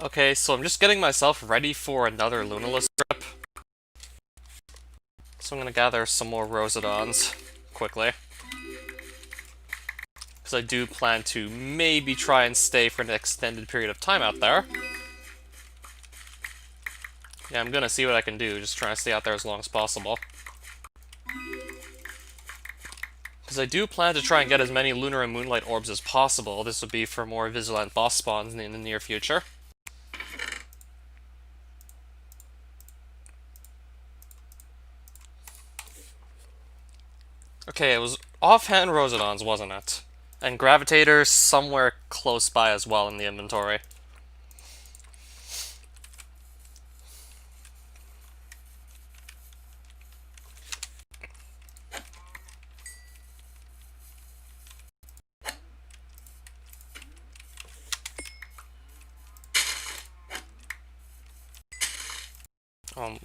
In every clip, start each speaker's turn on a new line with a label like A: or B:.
A: Okay, so I'm just getting myself ready for another Lunalist trip. So I'm gonna gather some more Rosedons quickly. Because I do plan to maybe try and stay for an extended period of time out there. Yeah, I'm gonna see what I can do, just trying to stay out there as long as possible. Because I do plan to try and get as many Lunar and Moonlight Orbs as possible. This would be for more Vigilant boss spawns in the near future. Okay, it was offhand Rosedons, wasn't it? And Gravitators somewhere close by as well in the inventory.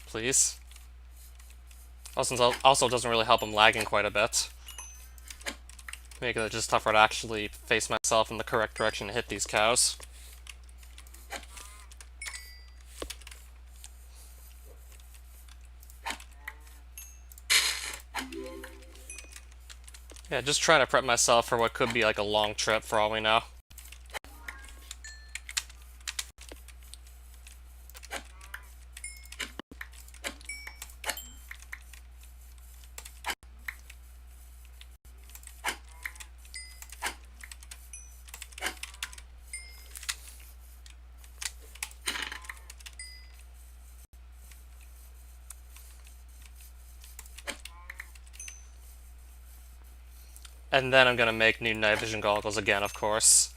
A: Please. Also doesn't really help I'm lagging quite a bit. Making it just tougher to actually face myself in the correct direction to hit these cows. Yeah, just trying to prep myself for what could be like a long trip for all we know. And then I'm gonna make new night vision goggles again, of course.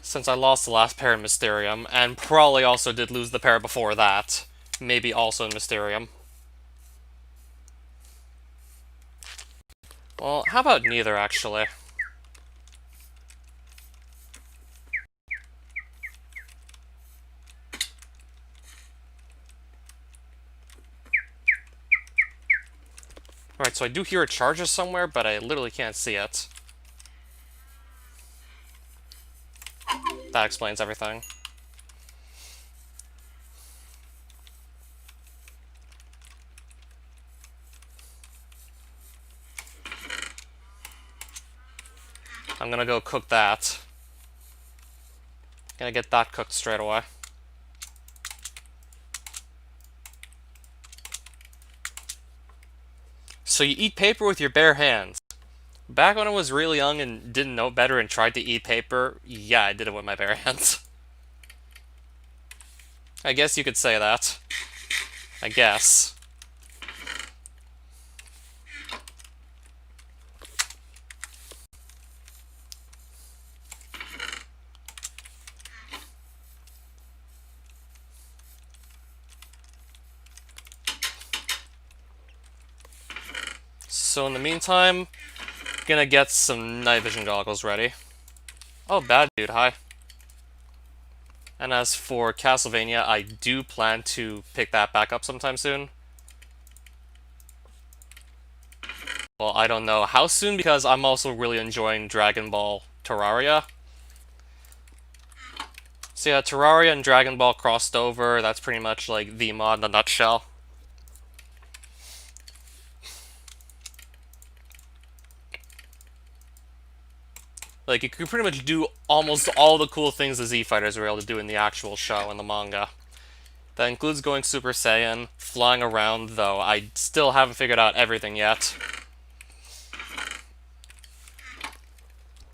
A: Since I lost the last pair in Mysterium, and probably also did lose the pair before that. Maybe also in Mysterium. Well, how about neither, actually? Alright, so I do hear a charger somewhere, but I literally can't see it. That explains everything. I'm gonna go cook that. Gonna get that cooked straight away. So you eat paper with your bare hands. Back when I was really young and didn't know better and tried to eat paper, yeah, I did it with my bare hands. I guess you could say that. I guess. So in the meantime, gonna get some night vision goggles ready. Oh, bad dude, hi. And as for Castlevania, I do plan to pick that back up sometime soon. Well, I don't know how soon because I'm also really enjoying Dragon Ball Terraria. So yeah, Terraria and Dragon Ball crossed over. That's pretty much like the mod in a nutshell. Like, you could pretty much do almost all the cool things the Z-Fighters were able to do in the actual show and the manga. That includes going Super Saiyan, flying around, though I still haven't figured out everything yet.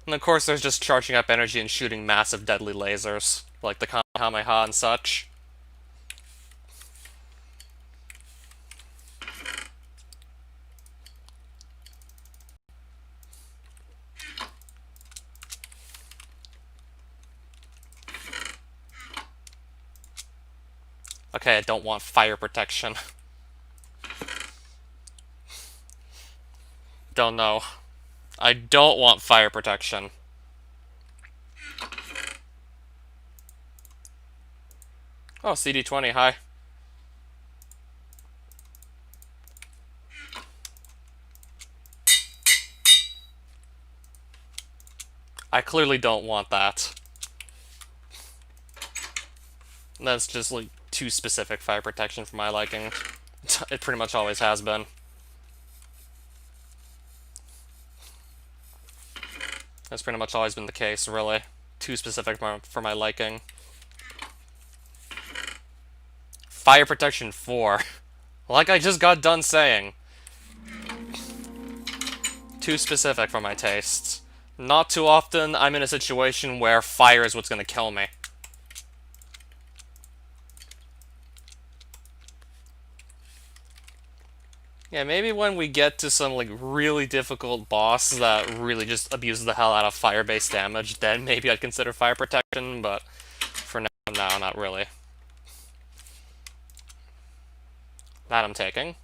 A: And of course there's just charging up energy and shooting massive deadly lasers, like the Kamehameha and such. Okay, I don't want fire protection. Don't know. I don't want fire protection. Oh, CD20, hi. I clearly don't want that. That's just like too specific fire protection for my liking. It pretty much always has been. That's pretty much always been the case, really. Too specific for my liking. Fire protection 4. Like I just got done saying. Too specific for my tastes. Not too often I'm in a situation where fire is what's gonna kill me. Yeah, maybe when we get to some like really difficult boss that really just abuses the hell out of fire-based damage, then maybe I'd consider fire protection, but for now, no, not really. That I'm taking.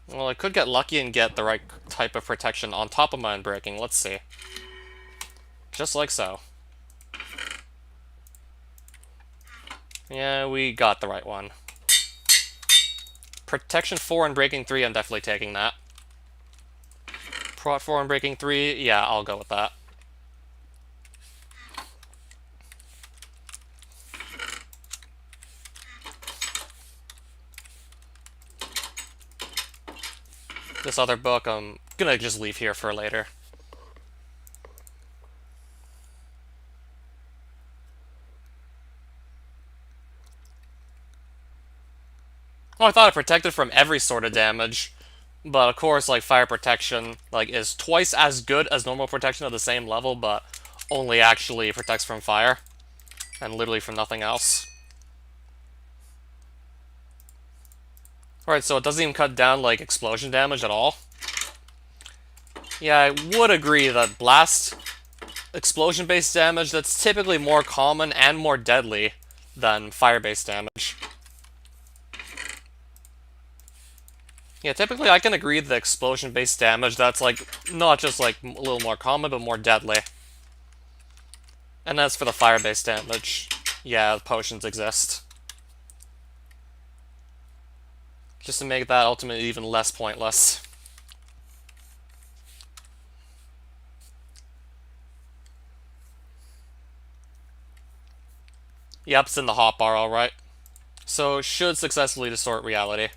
A: Well, I could get lucky and get the right type of protection on top of my unbreaking. Let's see. Just like so. Yeah, we got the right one. Protection 4 and Breaking 3, I'm definitely taking that. Prot 4 and Breaking 3, yeah, I'll go with that. This other book, I'm gonna just leave here for later. Oh, I thought it protected from every sort of damage. But of course, like, fire protection, like, is twice as good as normal protection at the same level, but only actually protects from fire. And literally from nothing else. Alright, so it doesn't even cut down, like, explosion damage at all. Yeah, I would agree that blast explosion-based damage, that's typically more common and more deadly than fire-based damage. Yeah, typically I can agree that explosion-based damage, that's like, not just like a little more common, but more deadly. And as for the fire-based damage, yeah, potions exist. Just to make that ultimately even less pointless. Yep, it's in the hotbar, alright. So, should successfully distort reality.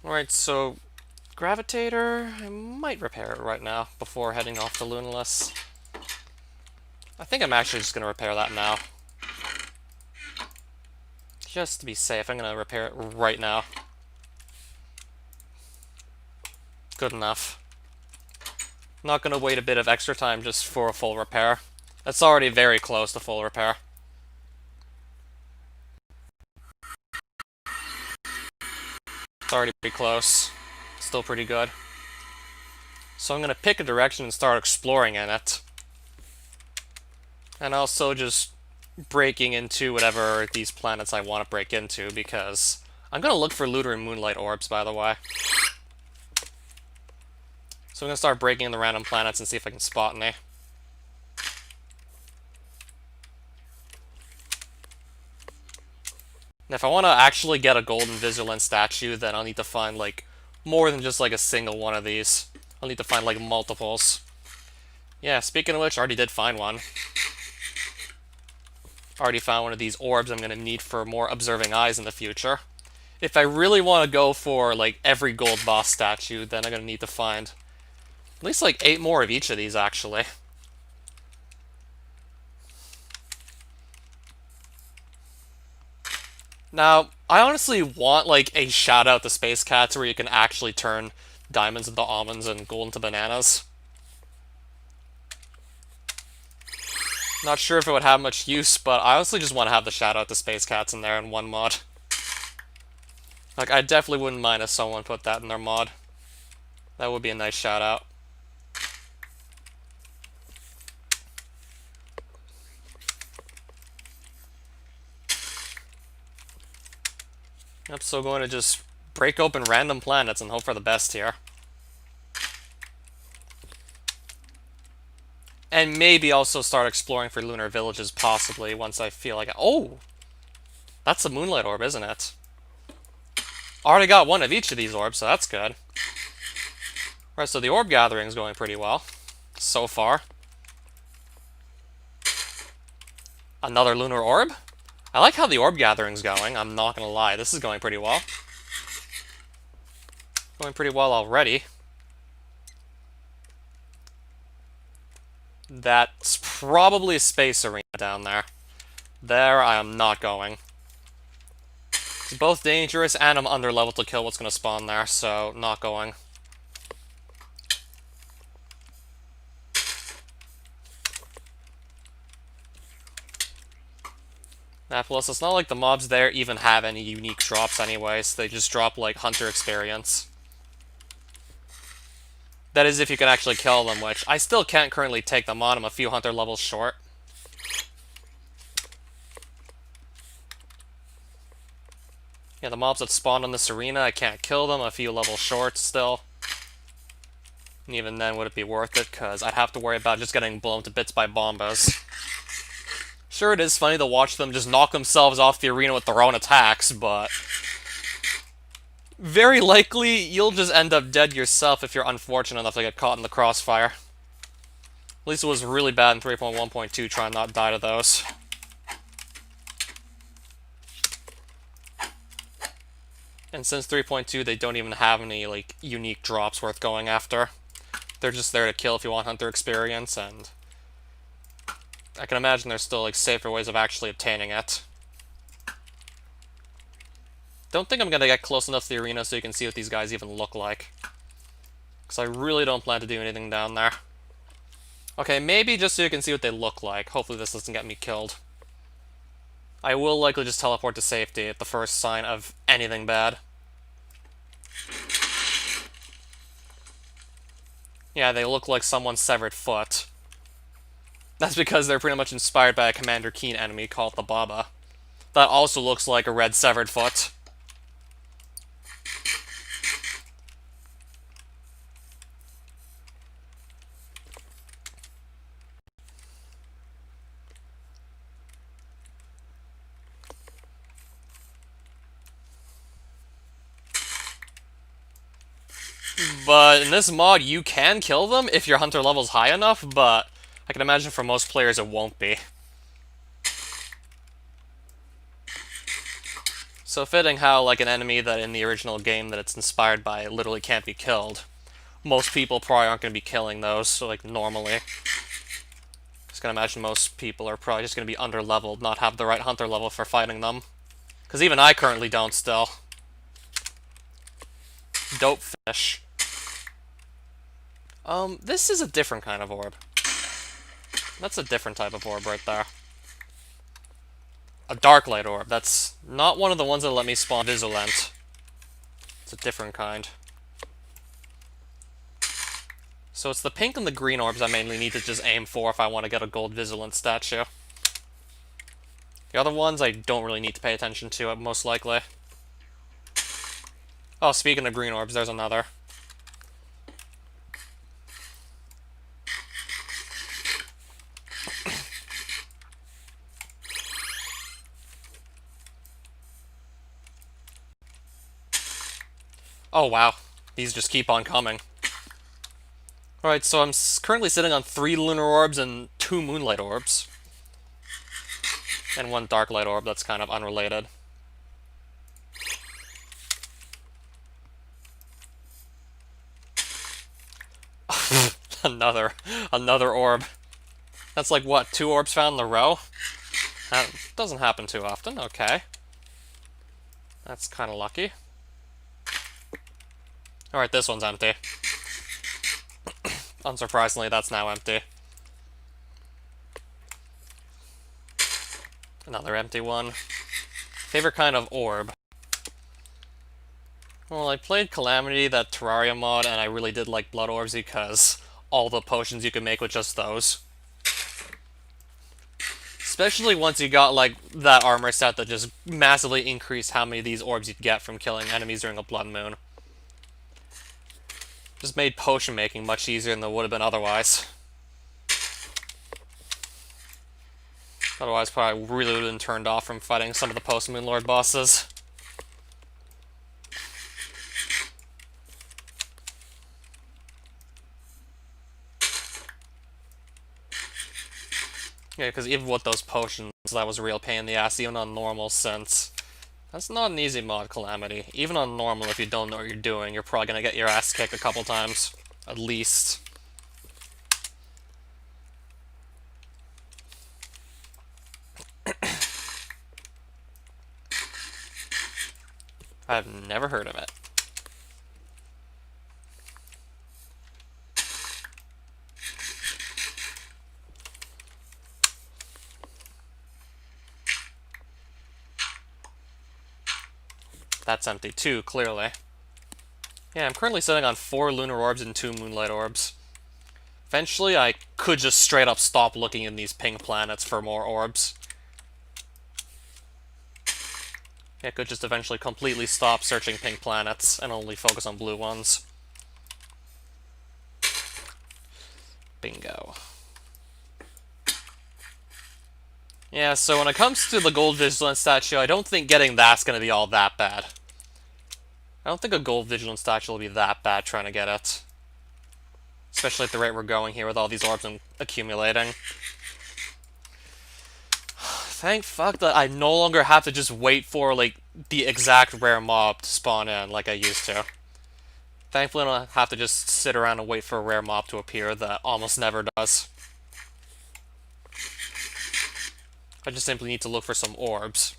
A: Alright, so Gravitator, I might repair it right now before heading off to Lunaless. I think I'm actually just going to repair that now. Just to be safe, I'm going to repair it right now. Good enough. Not going to wait a bit of extra time just for a full repair. That's already very close to full repair. It's already pretty close. Still pretty good. So I'm going to pick a direction and start exploring in it. And also just breaking into whatever these planets I want to break into, because I'm going to look for lunar and moonlight orbs, by the way. So I'm going to start breaking in the random planets and see if I can spot any. And if I want to actually get a golden Vigilant statue, then I'll need to find, like, more than just, like, a single one of these. I'll need to find, like, multiples. Yeah, speaking of which, I already did find one. Already found one of these orbs I'm going to need for more observing eyes in the future. If I really want to go for, like, every gold boss statue, then I'm going to need to find at least, like, 8 more of each of these, actually. Now, I honestly want, like, a shout-out to Space Cats where you can actually turn diamonds into almonds and gold into bananas. Not sure if it would have much use, but I honestly just want to have the shout-out to Space Cats in there in one mod. Like, I definitely wouldn't mind if someone put that in their mod. That would be a nice shout-out. Yep, so going to just break open random planets and hope for the best here. And maybe also start exploring for lunar villages, possibly, once I feel like... Oh! That's a moonlight orb, isn't it? Already got one of each of these orbs, so that's good. Right, so the orb gathering is going pretty well so far. Another lunar orb? I like how the orb gathering's going, I'm not gonna lie. This is going pretty well. Going pretty well already. That's probably a space arena down there. There, I am not going. It's both dangerous and I'm underleveled to kill what's gonna spawn there, so not going. Nah, plus it's not like the mobs there even have any unique drops anyways. They just drop, like, hunter experience. That is if you can actually kill them, which I still can't currently take them on. I'm a few hunter levels short. Yeah, the mobs that spawn in this arena, I can't kill them. I'm a few levels short still. And even then, would it be worth it? Because I'd have to worry about just getting blown to bits by bombas. Sure, it is funny to watch them just knock themselves off the arena with their own attacks, but very likely you'll just end up dead yourself if you're unfortunate enough to get caught in the crossfire. At least it was really bad in 3.1.2 trying not to die to those. And since 3.2 they don't even have any like unique drops worth going after. They're just there to kill if you want hunter experience, and I can imagine there's still like safer ways of actually obtaining it. Don't think I'm gonna get close enough to the arena so you can see what these guys even look like. Because I really don't plan to do anything down there. Okay, maybe just so you can see what they look like. Hopefully this doesn't get me killed. I will likely just teleport to safety at the first sign of anything bad. Yeah, they look like someone's severed foot. That's because they're pretty much inspired by a Commander Keen enemy called the Baba. That also looks like a red severed foot. But in this mod, you can kill them if your hunter level's high enough, but I can imagine for most players it won't be. So fitting how, like, an enemy that in the original game that it's inspired by literally can't be killed. Most people probably aren't going to be killing those, so, like, normally. Just gonna imagine most people are probably just going to be under-leveled, not have the right hunter level for fighting them. Because even I currently don't still. Dope finish. This is a different kind of orb. That's a different type of orb right there. A dark light orb. That's not one of the ones that let me spawn Vigilant. It's a different kind. So it's the pink and the green orbs I mainly need to just aim for if I want to get a gold Vigilant statue. The other ones I don't really need to pay attention to, most likely. Oh, speaking of green orbs, there's another. Oh wow, these just keep on coming. Alright, so I'm currently sitting on 3 lunar orbs and 2 moonlight orbs. And 1 dark light orb that's kind of unrelated. Another orb. That's like, what, 2 orbs found in a row? That doesn't happen too often, okay. That's kind of lucky. Alright, this one's empty. Unsurprisingly, that's now empty. Another empty one. Favorite kind of orb? Well, I played Calamity, that Terraria mod, and I really did like Blood Orbs because all the potions you can make with just those. Especially once you got, like, that armor set that just massively increased how many of these orbs you'd get from killing enemies during a blood moon. Just made potion making much easier than it would have been otherwise. Otherwise, probably really would have been turned off from fighting some of the post-Moon Lord bosses. Yeah, because even with those potions, that was a real pain in the ass, even on normal, since that's not an easy mod, Calamity. Even on normal, if you don't know what you're doing, you're probably gonna get your ass kicked a couple times. At least. I've never heard of it. That's empty too, clearly. Yeah, I'm currently sitting on 4 lunar orbs and 2 moonlight orbs. Eventually, I could just straight up stop looking in these pink planets for more orbs. I could just eventually completely stop searching pink planets and only focus on blue ones. Bingo. Yeah, so when it comes to the gold vigilant statue, I don't think getting that's going to be all that bad. I don't think a gold vigilant statue will be that bad trying to get it. Especially at the rate we're going here with all these orbs accumulating. Thank fuck that I no longer have to just wait for, like, the exact rare mob to spawn in like I used to. Thankfully I don't have to just sit around and wait for a rare mob to appear that almost never does. I just simply need to look for some orbs.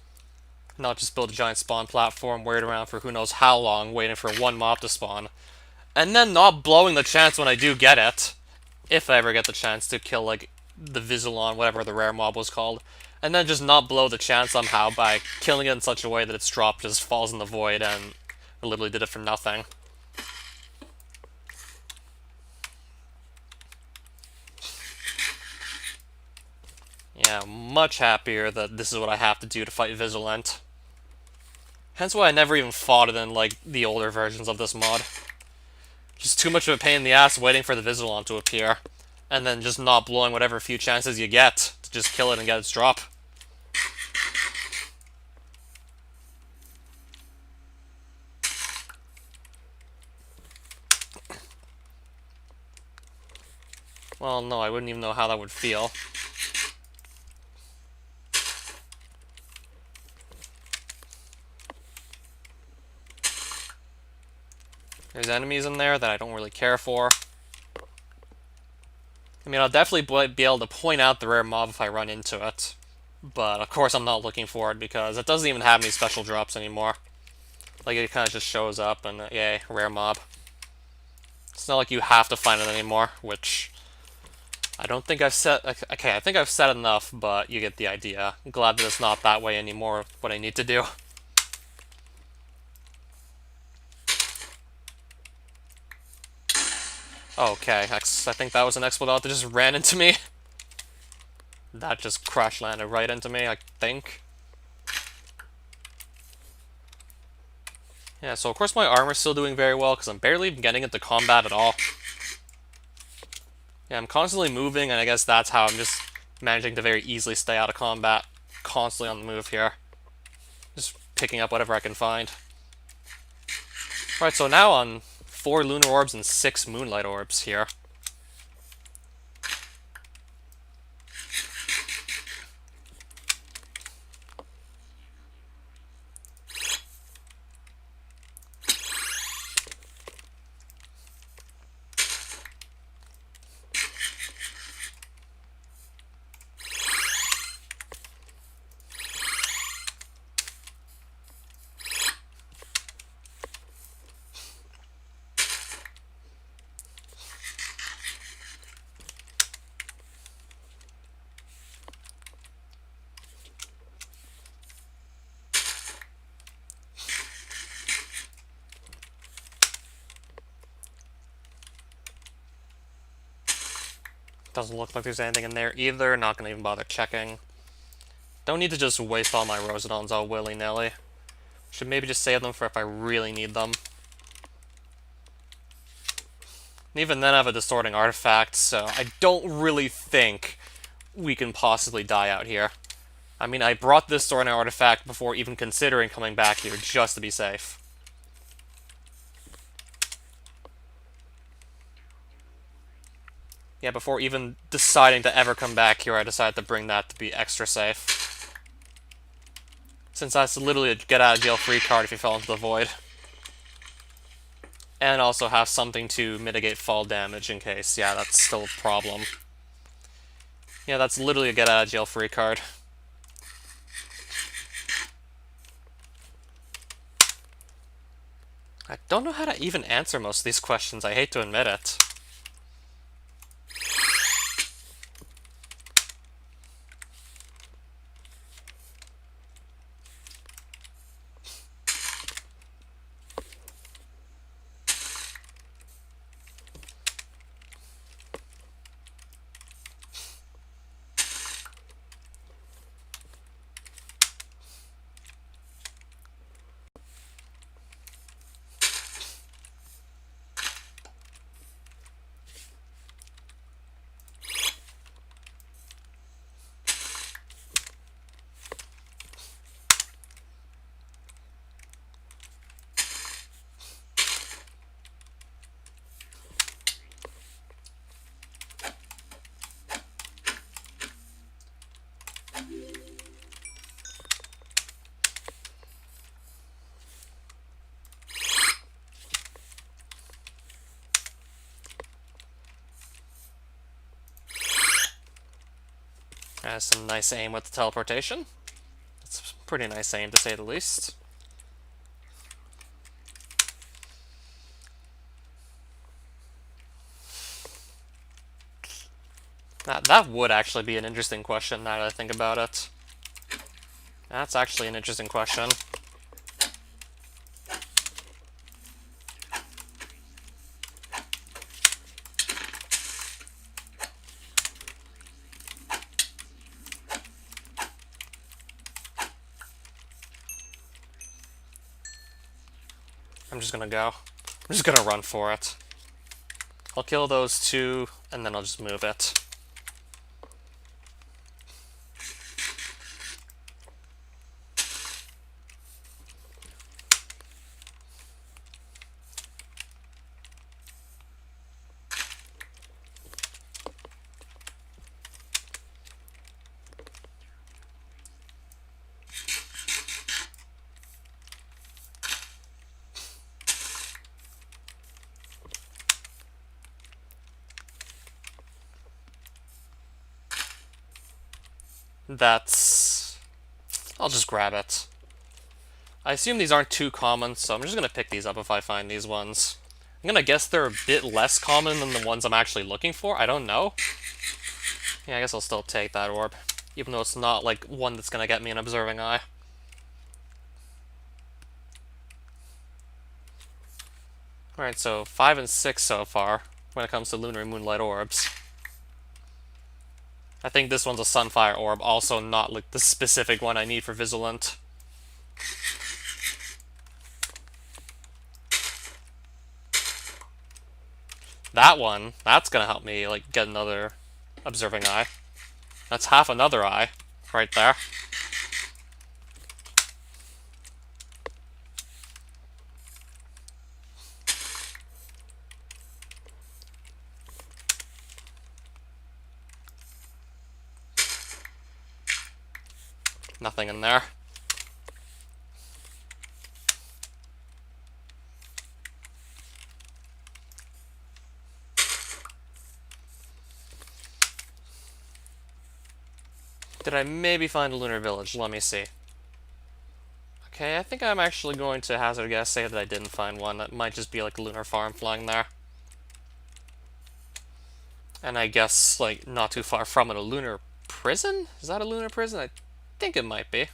A: Not just build a giant spawn platform, wait around for who knows how long, waiting for one mob to spawn. And then not blowing the chance when I do get it. If I ever get the chance to kill, like, the Visilon, whatever the rare mob was called. And then just not blow the chance somehow by killing it in such a way that its drop just falls in the void and I literally did it for nothing. Yeah, much happier that this is what I have to do to fight Vigilant. Hence why I never even fought it in, like, the older versions of this mod. Just too much of a pain in the ass waiting for the Vigilant to appear. And then just not blowing whatever few chances you get to just kill it and get its drop. Well, no, I wouldn't even know how that would feel. There's enemies in there that I don't really care for. I mean, I'll definitely be able to point out the rare mob if I run into it. But, of course, I'm not looking for it because it doesn't even have any special drops anymore. Like, it kind of just shows up and, yay, rare mob. It's not like you have to find it anymore, which I don't think I've said... Okay, I think I've said enough, but you get the idea. I'm glad that it's not that way anymore, what I need to do. Okay, I think that was an Explodot that just ran into me. That just crash landed right into me, I think. Yeah, so of course my armor's still doing very well, because I'm barely even getting into combat at all. Yeah, I'm constantly moving, and I guess that's how I'm just managing to very easily stay out of combat. Constantly on the move here. Just picking up whatever I can find. Right, so now on 4 lunar orbs and 6 moonlight orbs here. Doesn't look like there's anything in there either, not gonna even bother checking. Don't need to just waste all my Rosidons all willy-nilly. Should maybe just save them for if I really need them. And even then I have a distorting artifact, so I don't really think we can possibly die out here. I mean, I brought this distorting artifact before even considering coming back here, just to be safe. Yeah, before even deciding to ever come back here, I decided to bring that to be extra safe. Since that's literally a get-out-of-jail-free card if you fell into the void. And also have something to mitigate fall damage in case, yeah, that's still a problem. Yeah, that's literally a get-out-of-jail-free card. I don't know how to even answer most of these questions, I hate to admit it. Has some nice aim with the teleportation. It's pretty nice aim, to say the least. That would actually be an interesting question, now that I think about it. That's actually an interesting question. I'm just gonna go. I'm just gonna run for it. I'll kill those two, and then I'll just move it. That's... I'll just grab it. I assume these aren't too common, so I'm just gonna pick these up if I find these ones. I'm gonna guess they're a bit less common than the ones I'm actually looking for. I don't know. Yeah, I guess I'll still take that orb. Even though it's not, like, one that's gonna get me an observing eye. Alright, so 5 and 6 so far, when it comes to Lunar and Moonlight orbs. I think this one's a Sunfire orb, also not, like, the specific one I need for Vigilant. That one, that's gonna help me, like, get another observing eye. That's half another eye, right there. Nothing in there. Did I maybe find a lunar village? Let me see. Okay, I think I'm actually going to hazard a guess, say that I didn't find one. That might just be like a lunar farm flying there. And I guess, like, not too far from it, a lunar prison? Is that a lunar prison? I think it might be. I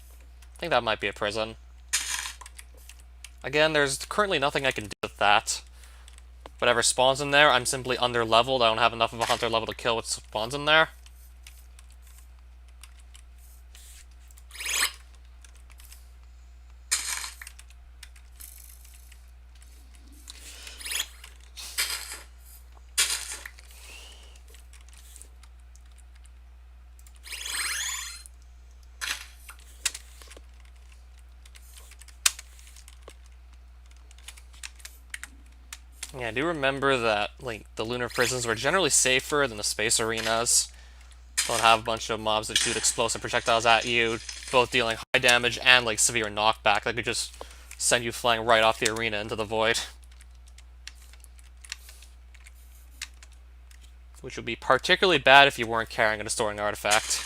A: think that might be a prison. Again, there's currently nothing I can do with that. Whatever spawns in there, I'm simply under-leveled. I don't have enough of a hunter level to kill what spawns in there. Yeah, I do remember that like the lunar prisons were generally safer than the space arenas. Don't have a bunch of mobs that shoot explosive projectiles at you, both dealing high damage and like severe knockback that could just send you flying right off the arena into the void. Which would be particularly bad if you weren't carrying a destroying artifact.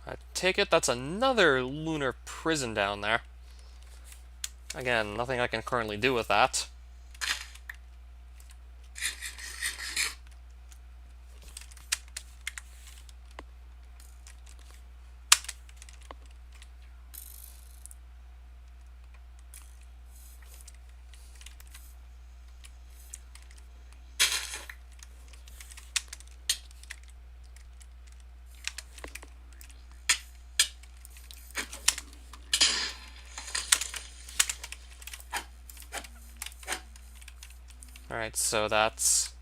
A: I take it that's another lunar prison down there. Again, nothing I can currently do with that. Alright, so that's...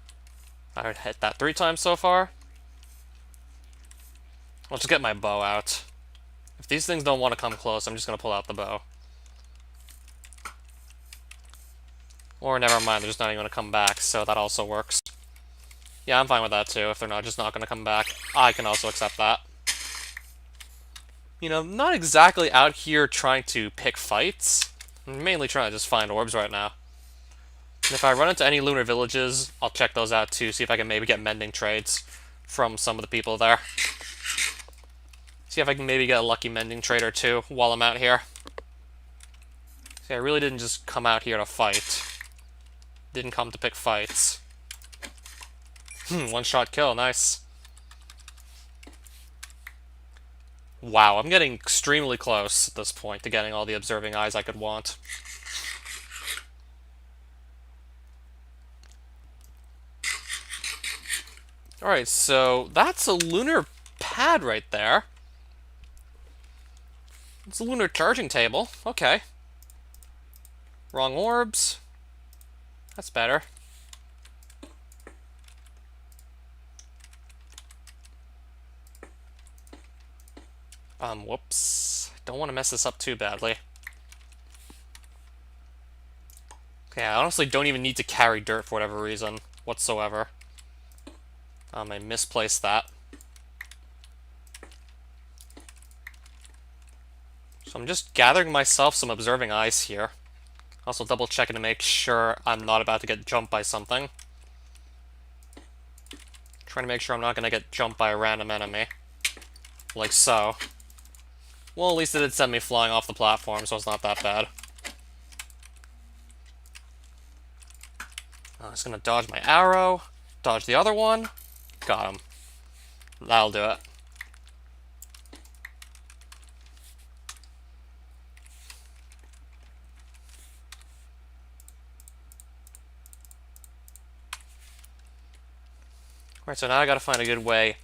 A: I hit that 3 times so far. I'll just get my bow out. If these things don't want to come close, I'm just going to pull out the bow. Or never mind, they're just not even going to come back, so that also works. Yeah, I'm fine with that too. If they're just not going to come back, I can also accept that. You know, not exactly out here trying to pick fights. I'm mainly trying to just find orbs right now. And if I run into any lunar villages, I'll check those out too, see if I can maybe get mending trades from some of the people there. See if I can maybe get a lucky mending trade or two while I'm out here. See, I really didn't just come out here to fight. Didn't come to pick fights. One-shot kill, nice. Wow, I'm getting extremely close at this point to getting all the observing eyes I could want. Alright, so that's a lunar pad right there. It's a lunar charging table. Okay. Wrong orbs. That's better. Whoops. Don't want to mess this up too badly. Okay, I honestly don't even need to carry dirt for whatever reason whatsoever. I misplaced that. So I'm just gathering myself some observing eyes here. Also double checking to make sure I'm not about to get jumped by something. Trying to make sure I'm not going to get jumped by a random enemy. Like so. Well, at least it did send me flying off the platform, so it's not that bad. I'm just going to dodge my arrow. Dodge the other one. Got him. That'll do it. Alright, so now I gotta find a good way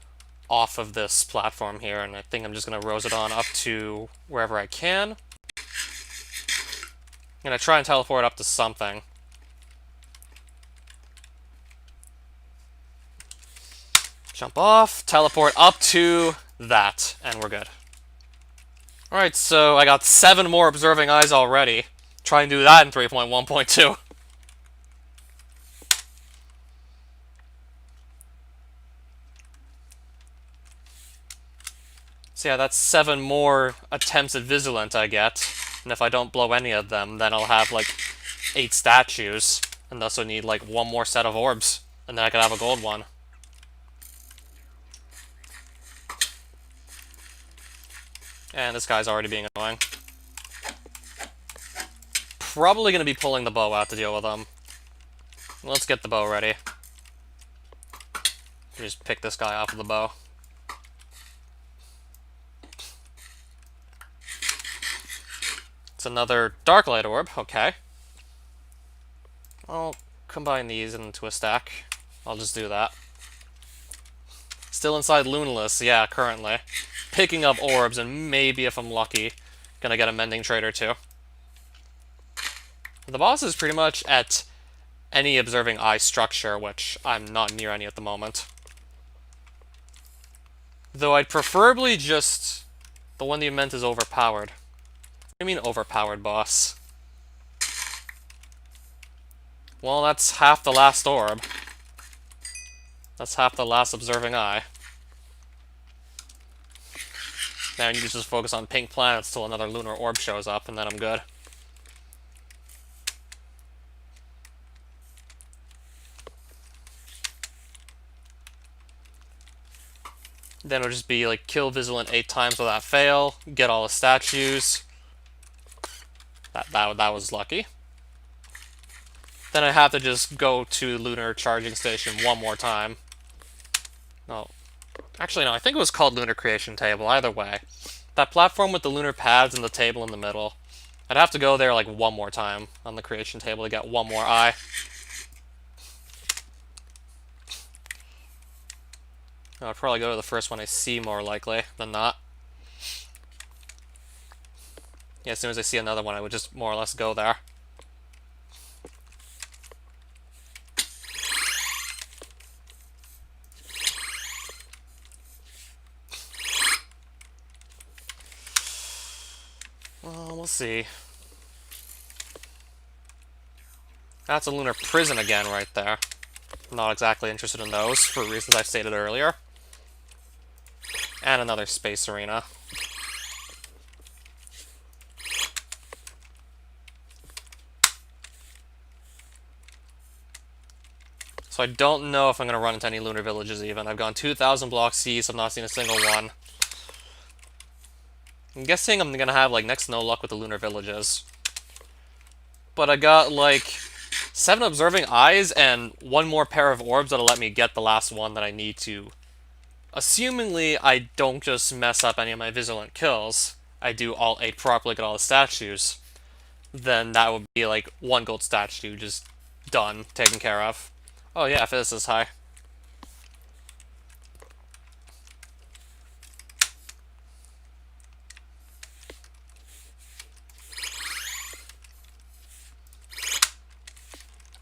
A: off of this platform here, and I think I'm just gonna rose it on up to wherever I can. I'm gonna try and teleport up to something. Jump off, teleport up to that, and we're good. Alright, so I got 7 more observing eyes already. Try and do that in 3.1.2. So yeah, that's 7 more attempts at Vigilant I get. And if I don't blow any of them, then I'll have like 8 statues. And thus will need like 1 more set of orbs. And then I could have a gold one. And this guy's already being annoying. Probably going to be pulling the bow out to deal with him. Let's get the bow ready. Just pick this guy off of the bow. It's another Dark Light Orb, okay. I'll combine these into a stack. I'll just do that. Still inside Lunaless, yeah, currently. Picking up orbs, and maybe, if I'm lucky, gonna get a mending trade or two. The boss is pretty much at any observing eye structure, which I'm not near any at the moment. Though I'd preferably just... The one you meant is overpowered. What do you mean overpowered, boss? Well, that's half the last orb. That's half the last observing eye. Now I need to just focus on pink planets till another lunar orb shows up, and then I'm good. Then it'll just be like kill Vigilant 8 times without fail, get all the statues. That was lucky. Then I have to just go to Lunar Charging Station one more time. No. Actually, no, I think it was called Lunar Creation Table, either way. That platform with the lunar pads and the table in the middle. I'd have to go there like one more time on the creation table to get one more eye. I'll probably go to the first one I see more likely than not. Yeah, as soon as I see another one, I would just more or less go there. Well, we'll see. That's a lunar prison again right there. I'm not exactly interested in those, for reasons I've stated earlier. And another space arena. So I don't know if I'm going to run into any lunar villages even. I've gone 2,000 blocks east, I've not seen a single one. I'm guessing I'm going to have like next to no luck with the lunar villages. But I got like 7 observing eyes and 1 more pair of orbs that'll let me get the last one that I need to. Assumingly, I don't just mess up any of my vigilant kills, I do all 8 properly, get all the statues, then that would be like 1 gold statue just done, taken care of. Oh yeah, this is high.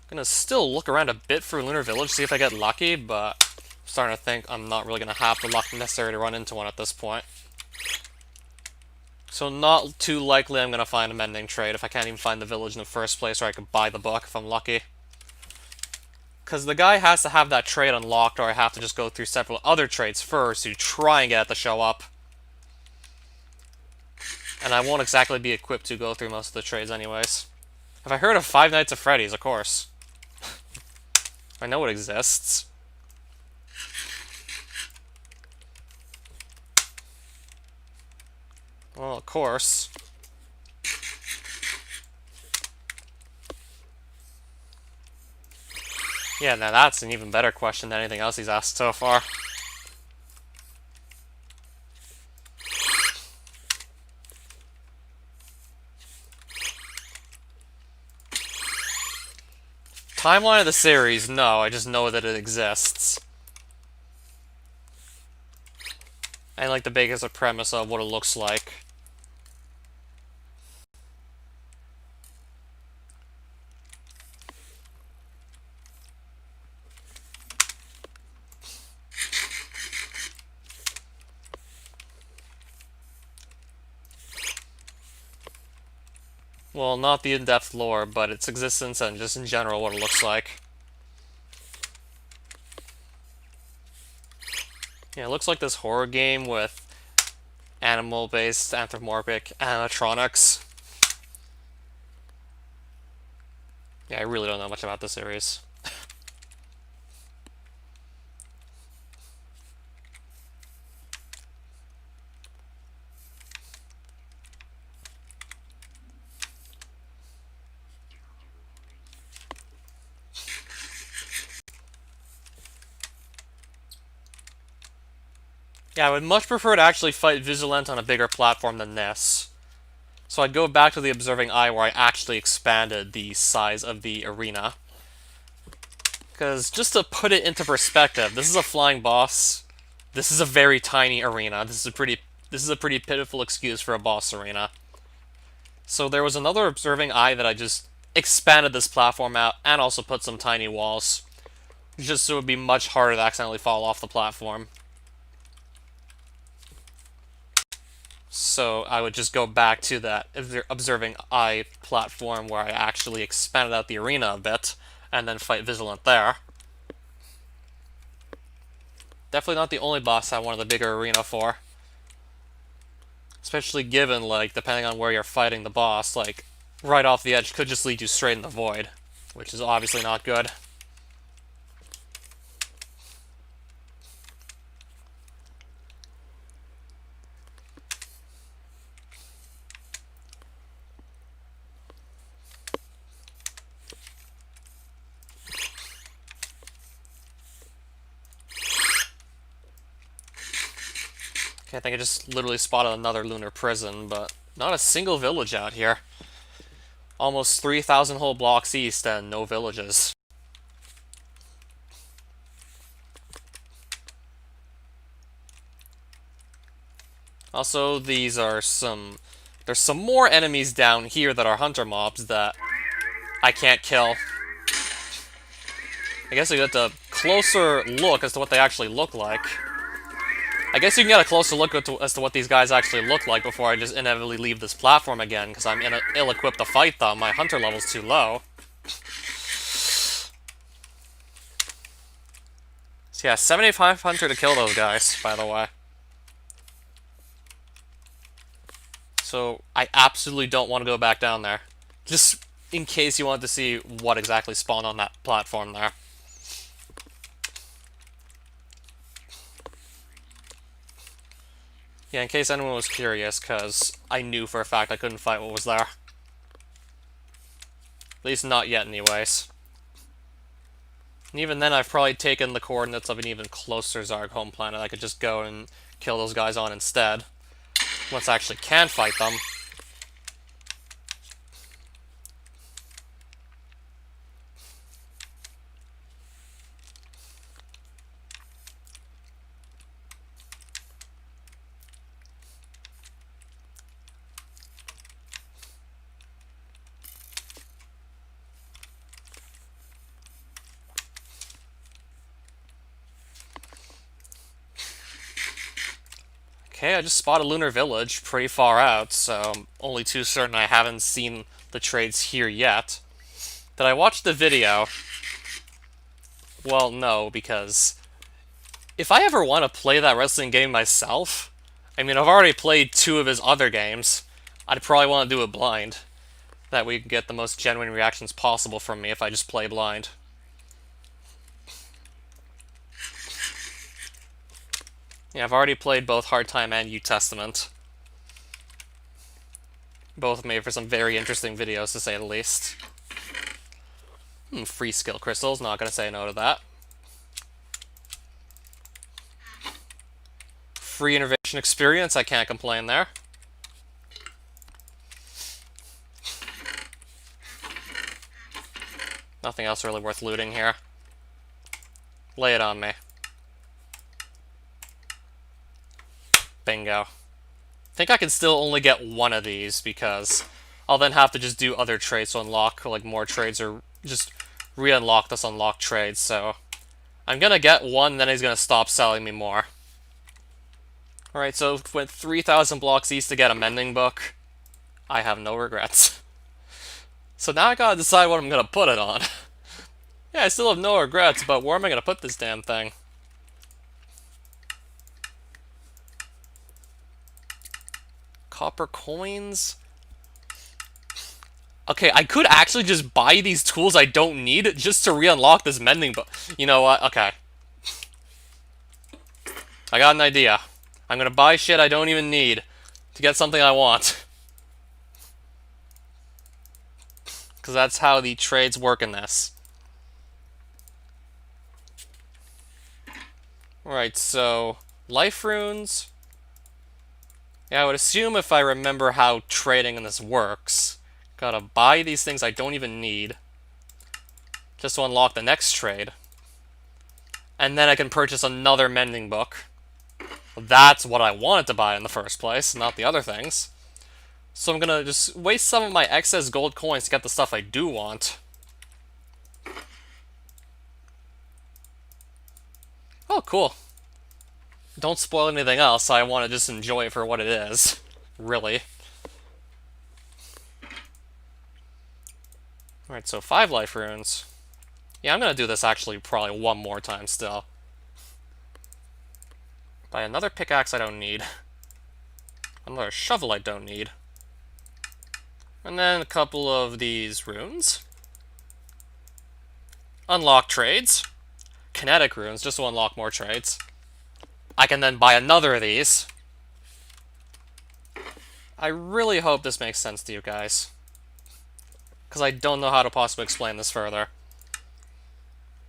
A: I'm gonna still look around a bit for Lunar Village, see if I get lucky, but I'm starting to think I'm not really gonna have the luck necessary to run into one at this point. So not too likely I'm gonna find a mending trade if I can't even find the village in the first place, or I could buy the book if I'm lucky. Because the guy has to have that trade unlocked, or I have to just go through several other trades first to try and get it to show up. And I won't exactly be equipped to go through most of the trades anyways. Have I heard of Five Nights at Freddy's? Of course. I know it exists. Well, of course. Yeah, now that's an even better question than anything else he's asked so far. Timeline of the series, no, I just know that it exists. And like the basic premise of what it looks like. Well, not the in-depth lore, but its existence and just in general what it looks like. Yeah, it looks like this horror game with animal-based anthropomorphic animatronics. Yeah, I really don't know much about the series. Yeah, I would much prefer to actually fight Vigilant on a bigger platform than this. So I'd go back to the Observing Eye where I actually expanded the size of the arena. Because just to put it into perspective, this is a flying boss. This is a very tiny arena. This is a pretty pitiful excuse for a boss arena. So there was another Observing Eye that I just expanded this platform out and also put some tiny walls, just so it would be much harder to accidentally fall off the platform. So I would just go back to that observing eye platform where I actually expanded out the arena a bit, and then fight Vigilant there. Definitely not the only boss I wanted the bigger arena for. Especially given, like, depending on where you're fighting the boss, like, right off the edge could just lead you straight in the void, which is obviously not good. Okay, I think I just literally spotted another lunar prison, but not a single village out here. Almost 3,000 whole blocks east and no villages. Also, there's some more enemies down here that are hunter mobs that I can't kill. I guess we get a closer look as to what they actually look like. I guess you can get a closer look as to what these guys actually look like before I just inevitably leave this platform again, because I'm ill-equipped to fight them. My hunter level's too low. So yeah, 75 hunter to kill those guys, by the way. So I absolutely don't want to go back down there. Just in case you want to see what exactly spawned on that platform there. Yeah, in case anyone was curious, because I knew for a fact I couldn't fight what was there. At least not yet, anyways. And even then, I've probably taken the coordinates of an even closer Zarg home planet I could just go and kill those guys on instead. Once I actually can fight them. Okay, I just spotted a lunar village pretty far out, so I'm only too certain I haven't seen the trades here yet. Did I watch the video? Well, no, because if I ever want to play that wrestling game myself, I mean, I've already played 2 of his other games. I'd probably want to do it blind. That way you can get the most genuine reactions possible from me if I just play blind. Yeah, I've already played both Hard Time and U Testament. Both made for some very interesting videos, to say the least. Free skill crystals, not gonna say no to that. Free innovation experience, I can't complain there. Nothing else really worth looting here. Lay it on me. Bingo. I think I can still only get one of these, because I'll then have to just do other trades to unlock, like, more trades, or just re-unlock this unlocked trade, so I'm gonna get one, then he's gonna stop selling me more. Alright, so went 3,000 blocks east to get a mending book. I have no regrets. So now I gotta decide what I'm gonna put it on. Yeah, I still have no regrets, but where am I gonna put this damn thing? Copper coins? Okay, I could actually just buy these tools I don't need just to re-unlock this mending book. You know what? Okay. I got an idea. I'm gonna buy shit I don't even need to get something I want. Because that's how the trades work in this. Alright, so life runes. Yeah, I would assume if I remember how trading in this works, gotta buy these things I don't even need just to unlock the next trade. And then I can purchase another mending book. That's what I wanted to buy in the first place, not the other things. So I'm gonna just waste some of my excess gold coins to get the stuff I do want. Oh, cool. Don't spoil anything else, I want to just enjoy it for what it is. Really. Alright, so 5 life runes. Yeah, I'm gonna do this actually probably one more time still. Buy another pickaxe I don't need. Another shovel I don't need. And then a couple of these runes. Unlock trades. Kinetic runes, just to unlock more trades. I can then buy another of these. I really hope this makes sense to you guys, because I don't know how to possibly explain this further.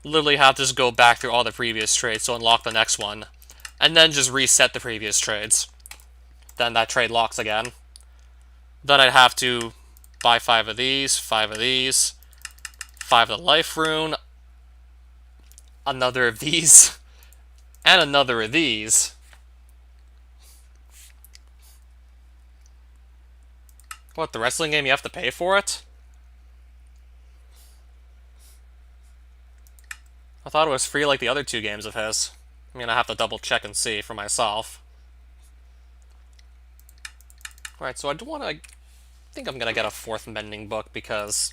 A: Literally have to just go back through all the previous trades to unlock the next one, and then just reset the previous trades. Then that trade locks again. Then I'd have to buy 5 of these, 5 of these, 5 of the life rune, another of these, and another of these. What, the wrestling game, you have to pay for it? I thought it was free like the other 2 games of his. I mean, I have to double check and see for myself. Alright, so I do want to... I think I'm gonna get a 4th mending book because...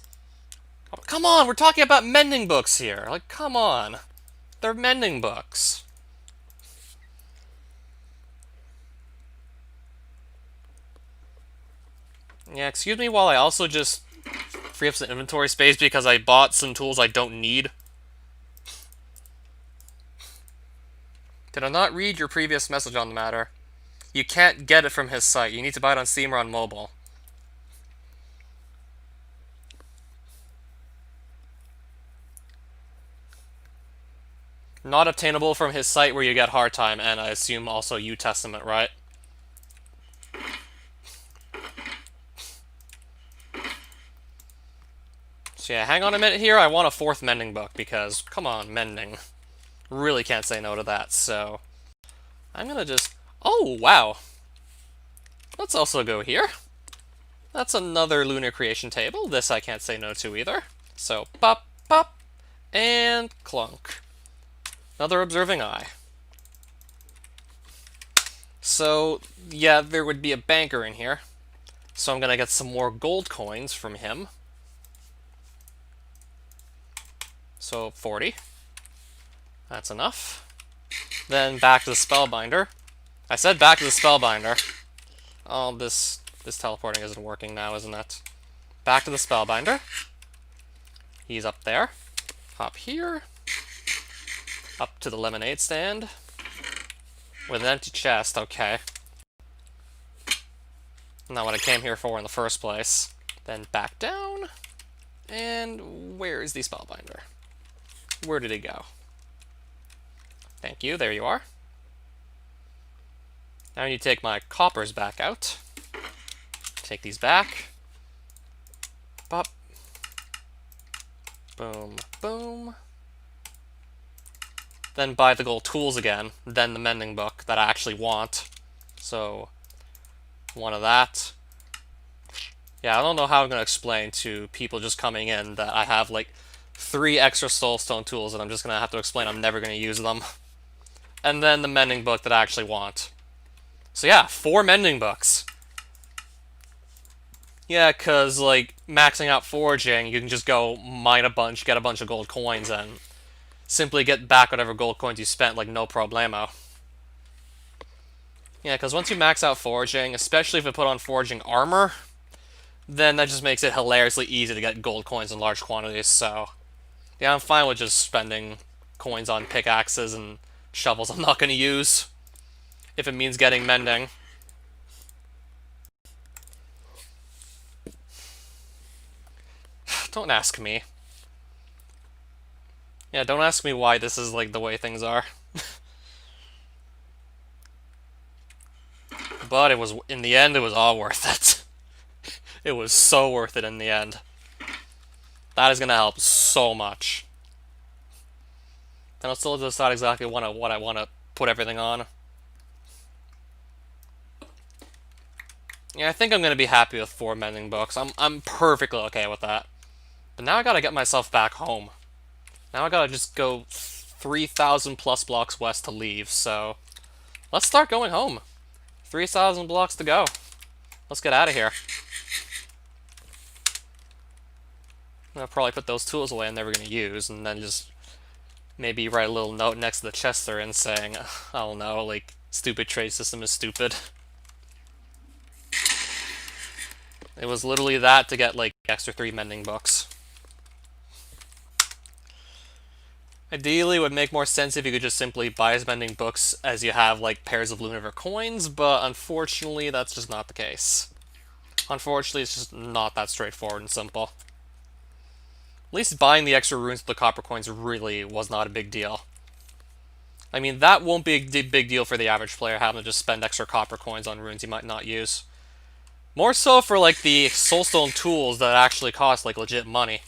A: Oh, come on, we're talking about mending books here! Like, come on! They're mending books. Yeah, excuse me while I also just free up some inventory space because I bought some tools I don't need. Did I not read your previous message on the matter? You can't get it from his site. You need to buy it on Steam or on mobile. Not obtainable from his site where you get hard time, and I assume also U Testament, right? So yeah, hang on a minute here. I want a 4th mending book because, come on, mending. Really can't say no to that, so... I'm gonna just... Oh, wow! Let's also go here. That's another lunar creation table. This I can't say no to either. So, pop, pop, and clunk. Another observing eye. So, yeah, there would be a banker in here. So I'm gonna get some more gold coins from him. So, 40. That's enough. Then back to the Spellbinder. I said back to the Spellbinder. Oh, this teleporting isn't working now, isn't it? Back to the Spellbinder. He's up there. Hop here. Up to the lemonade stand. With an empty chest, okay. Not what I came here for in the first place. Then back down. And where is the Spellbinder? Where did he go? Thank you, there you are. Now you take my coppers back out. Take these back. Pop. Boom, boom. Then buy the gold tools again, then the mending book that I actually want. So, one of that. Yeah, I don't know how I'm going to explain to people just coming in that I have like 3 extra soulstone tools and I'm just going to have to explain I'm never going to use them. And then the mending book that I actually want. So yeah, 4 mending books. Yeah, because, like, maxing out foraging, you can just go mine a bunch, get a bunch of gold coins, and simply get back whatever gold coins you spent, like, no problemo. Yeah, because once you max out foraging, especially if you put on foraging armor, then that just makes it hilariously easy to get gold coins in large quantities, so... Yeah, I'm fine with just spending coins on pickaxes and shovels I'm not going to use, if it means getting mending. Don't ask me. Yeah, don't ask me why this is like the way things are. But it was, in the end, it was all worth it. It was so worth it in the end. That is going to help so much. And I'll still decide exactly what I want to put everything on. Yeah, I think I'm gonna be happy with 4 mending books. I'm perfectly okay with that. But now I gotta get myself back home. Now I gotta just go 3,000 plus blocks west to leave, so let's start going home. 3,000 blocks to go. Let's get out of here. I'll probably put those tools away I'm never gonna use, and then just maybe write a little note next to the chest they're in saying, I don't know, like, stupid trade system is stupid. It was literally that to get, like, extra 3 mending books. Ideally, it would make more sense if you could just simply buy as mending books as you have, like, pairs of Luminar coins, but unfortunately, that's just not the case. Unfortunately, it's just not that straightforward and simple. At least buying the extra runes with the copper coins really was not a big deal. I mean, that won't be a big deal for the average player, having to just spend extra copper coins on runes you might not use. More so for, like, the soulstone tools that actually cost, like, legit money.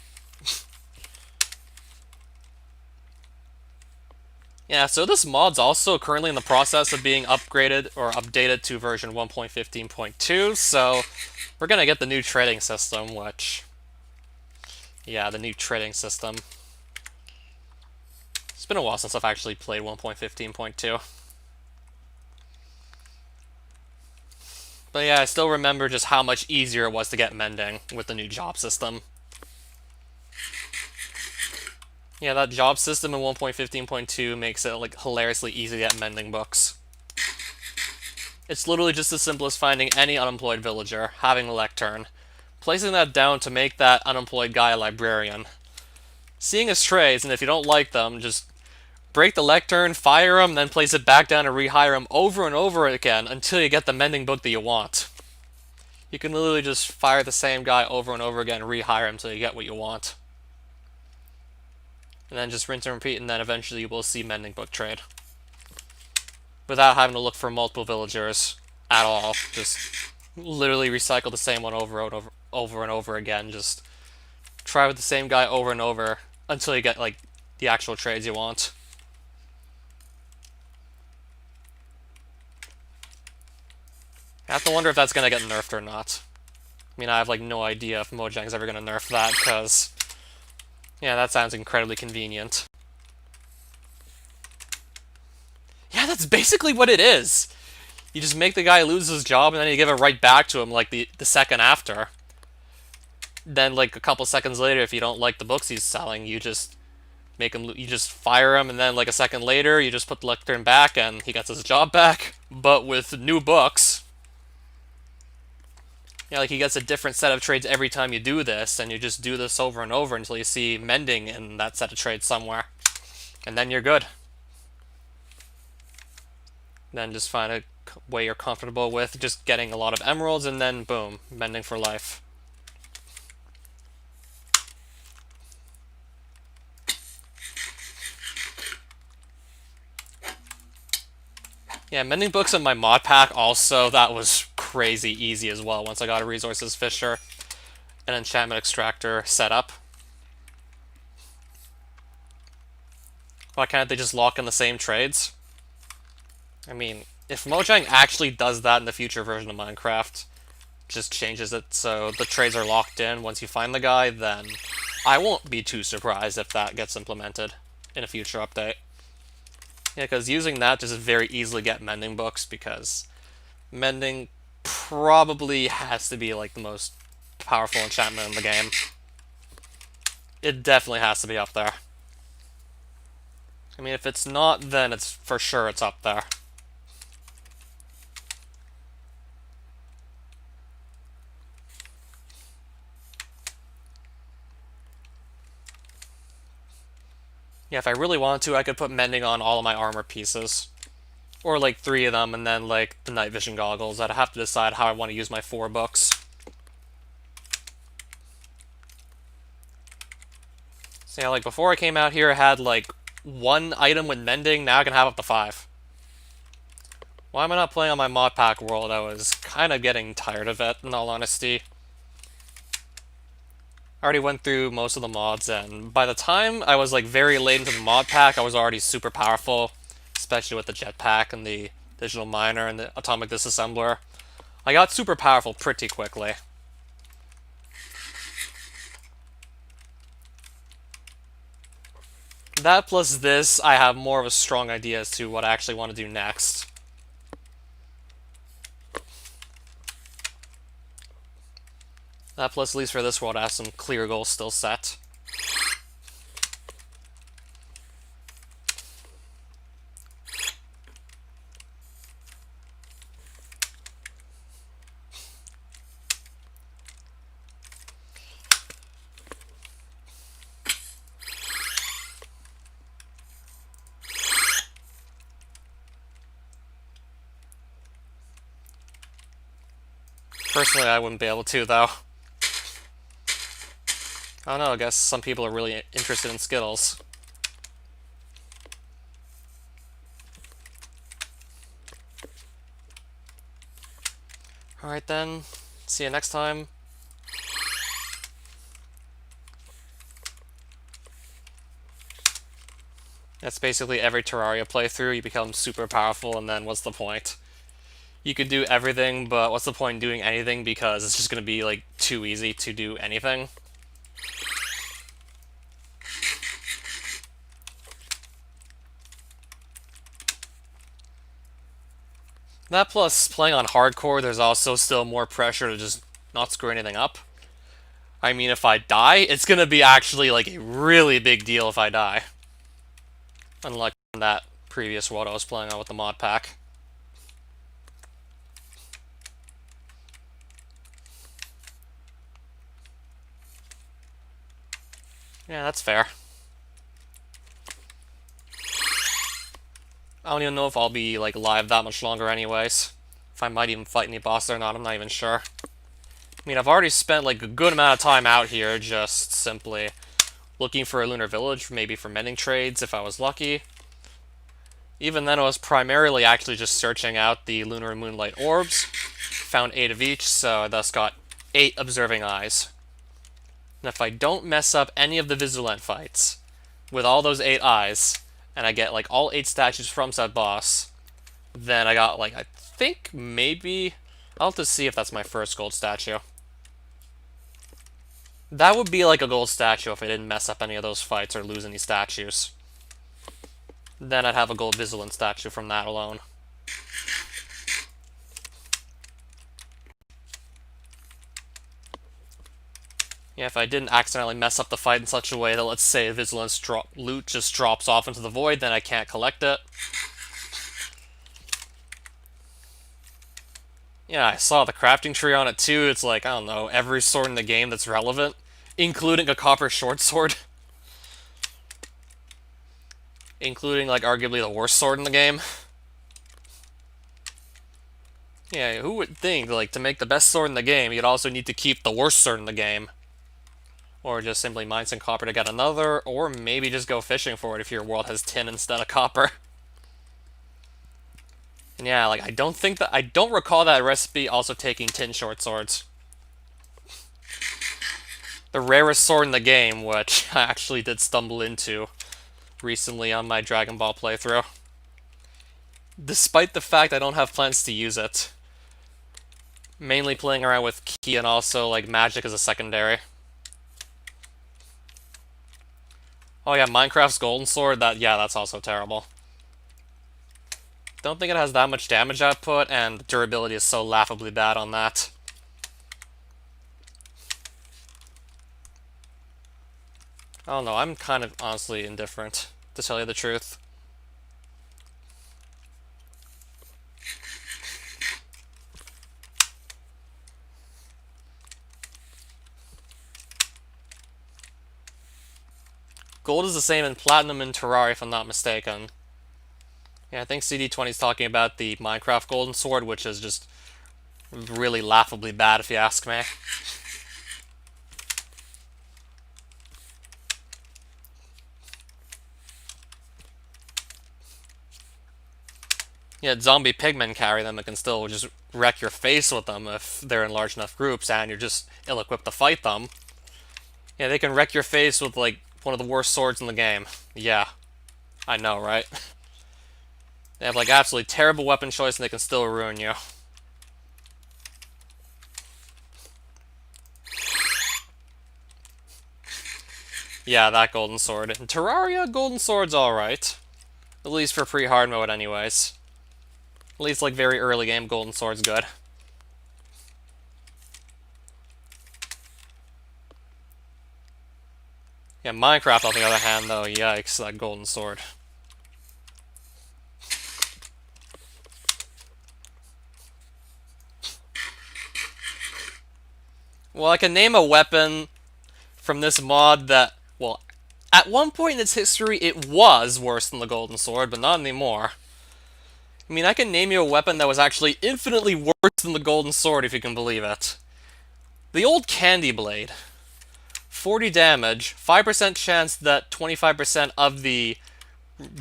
A: Yeah, so this mod's also currently in the process of being upgraded or updated to version 1.15.2, so we're gonna get the new trading system, which... Yeah, the new trading system. It's been a while since I've actually played 1.15.2. But yeah, I still remember just how much easier it was to get mending with the new job system. Yeah, that job system in 1.15.2 makes it, like, hilariously easy to get mending books. It's literally just as simple as finding any unemployed villager, having a lectern, placing that down to make that unemployed guy a librarian, seeing his trades, and if you don't like them, just break the lectern, fire him, then place it back down and rehire him over and over again until you get the mending book that you want. You can literally just fire the same guy over and over again, rehire him until you get what you want. And then just rinse and repeat, and then eventually you will see mending book trade. Without having to look for multiple villagers at all. Just literally recycle the same one over and over again. Just try with the same guy over and over until you get, like, the actual trades you want. I have to wonder if that's going to get nerfed or not. I mean, I have, like, no idea if Mojang's ever going to nerf that, because... Yeah, that sounds incredibly convenient. Yeah, that's basically what it is! You just make the guy lose his job, and then you give it right back to him, like, the second after. Then, like, a couple seconds later, if you don't like the books he's selling, you just make him, you just fire him, and then, like, a second later, you just put the lectern back, and he gets his job back, but with new books. Yeah, like, he gets a different set of trades every time you do this, and you just do this over and over until you see mending in that set of trades somewhere. And then you're good. Then just find a way you're comfortable with just getting a lot of emeralds, and then boom, mending for life. Yeah, mending books in my mod pack also, that was crazy easy as well once I got a resources fisher and enchantment extractor set up. Why can't they just lock in the same trades? I mean, if Mojang actually does that in the future version of Minecraft, just changes it so the trades are locked in once you find the guy, then I won't be too surprised if that gets implemented in a future update. Yeah, because using that just very easily get mending books, because mending probably has to be, like, the most powerful enchantment in the game. It definitely has to be up there. I mean, if it's not, then it's for sure it's up there. Yeah, if I really wanted to, I could put mending on all of my armor pieces. Or, like, 3 of them, and then, like, the night vision goggles. I'd have to decide how I want to use my 4 books. So yeah, like, before I came out here, I had, like, 1 item with mending. Now I can have up to 5. Why am I not playing on my mod pack world? I was kind of getting tired of it, in all honesty. I already went through most of the mods, and by the time I was, like, very late into the mod pack, I was already super powerful, especially with the jetpack and the digital miner and the atomic disassembler. I got super powerful pretty quickly. That plus this, I have more of a strong idea as to what I actually want to do next. That plus, at least for this world, I have some clear goals still set. Personally, I wouldn't be able to, though. I don't know, I guess some people are really interested in Skittles. Alright then, see you next time. That's basically every Terraria playthrough. You become super powerful, and then what's the point? You could do everything, but what's the point in doing anything because it's just going to be, like, too easy to do anything? That plus, playing on hardcore, there's also still more pressure to just not screw anything up. I mean, if I die, it's going to be actually, like, a really big deal if I die. Unlike that previous world I was playing on with the mod pack. Yeah, that's fair. I don't even know if I'll be, like, live that much longer anyways. If I might even fight any boss or not, I'm not even sure. I mean, I've already spent, like, a good amount of time out here just simply looking for a lunar village, maybe for mending trades if I was lucky. Even then, I was primarily actually just searching out the lunar and moonlight orbs. Found 8 of each, so I thus got 8 observing eyes. And if I don't mess up any of the Vigilant fights with all those 8 eyes, and I get, like, all 8 statues from said boss, then I got, like, I think maybe... I'll have to see if that's my first gold statue. That would be like a gold statue if I didn't mess up any of those fights or lose any statues. Then I'd have a gold Vigilant statue from that alone. Yeah, if I didn't accidentally mess up the fight in such a way that, let's say, Vigilance loot just drops off into the void, then I can't collect it. Yeah, I saw the crafting tree on it too. It's like, I don't know, every sword in the game that's relevant, including a copper short sword. Including, like, arguably the worst sword in the game. Yeah, who would think, like, to make the best sword in the game, you'd also need to keep the worst sword in the game. Or just simply mine some copper to get another, or maybe just go fishing for it if your world has tin instead of copper. And yeah, like, I don't recall that recipe also taking tin short swords. The rarest sword in the game, which I actually did stumble into recently on my Dragon Ball playthrough. Despite the fact I don't have plans to use it. Mainly playing around with Ki and also, like, magic as a secondary. Oh yeah, Minecraft's Golden Sword, that's also terrible. Don't think it has that much damage output, and the durability is so laughably bad on that. I don't know, I'm kind of honestly indifferent, to tell you the truth. Gold is the same in Platinum and Terraria, if I'm not mistaken. Yeah, I think CD20 is talking about the Minecraft Golden Sword, which is just really laughably bad, if you ask me. Yeah, zombie pigmen carry them and can still just wreck your face with them if they're in large enough groups and you're just ill-equipped to fight them. Yeah, they can wreck your face with, like, one of the worst swords in the game. Yeah, I know, right? They have, like, absolutely terrible weapon choice and they can still ruin you. Yeah, that golden sword. In Terraria, golden sword's alright. At least for pre-hard mode anyways. At least like very early game, golden sword's good. Yeah, Minecraft on the other hand though, yikes, that golden sword. Well, I can name a weapon from this mod that, well, at one point in its history it was worse than the golden sword, but not anymore. I mean, I can name you a weapon that was actually infinitely worse than the golden sword, if you can believe it. The old candy blade. 40 damage, 5% chance that 25% of the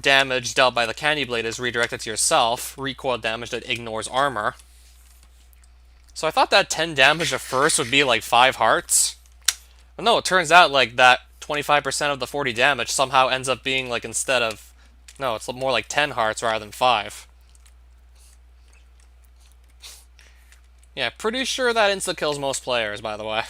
A: damage dealt by the candy blade is redirected to yourself, recoil damage that ignores armor. So I thought that 10 damage at first would be like 5 hearts. But no, it turns out like that 25% of the 40 damage somehow ends up being like instead of... No, it's more like 10 hearts rather than 5. Yeah, pretty sure that insta-kills most players, by the way.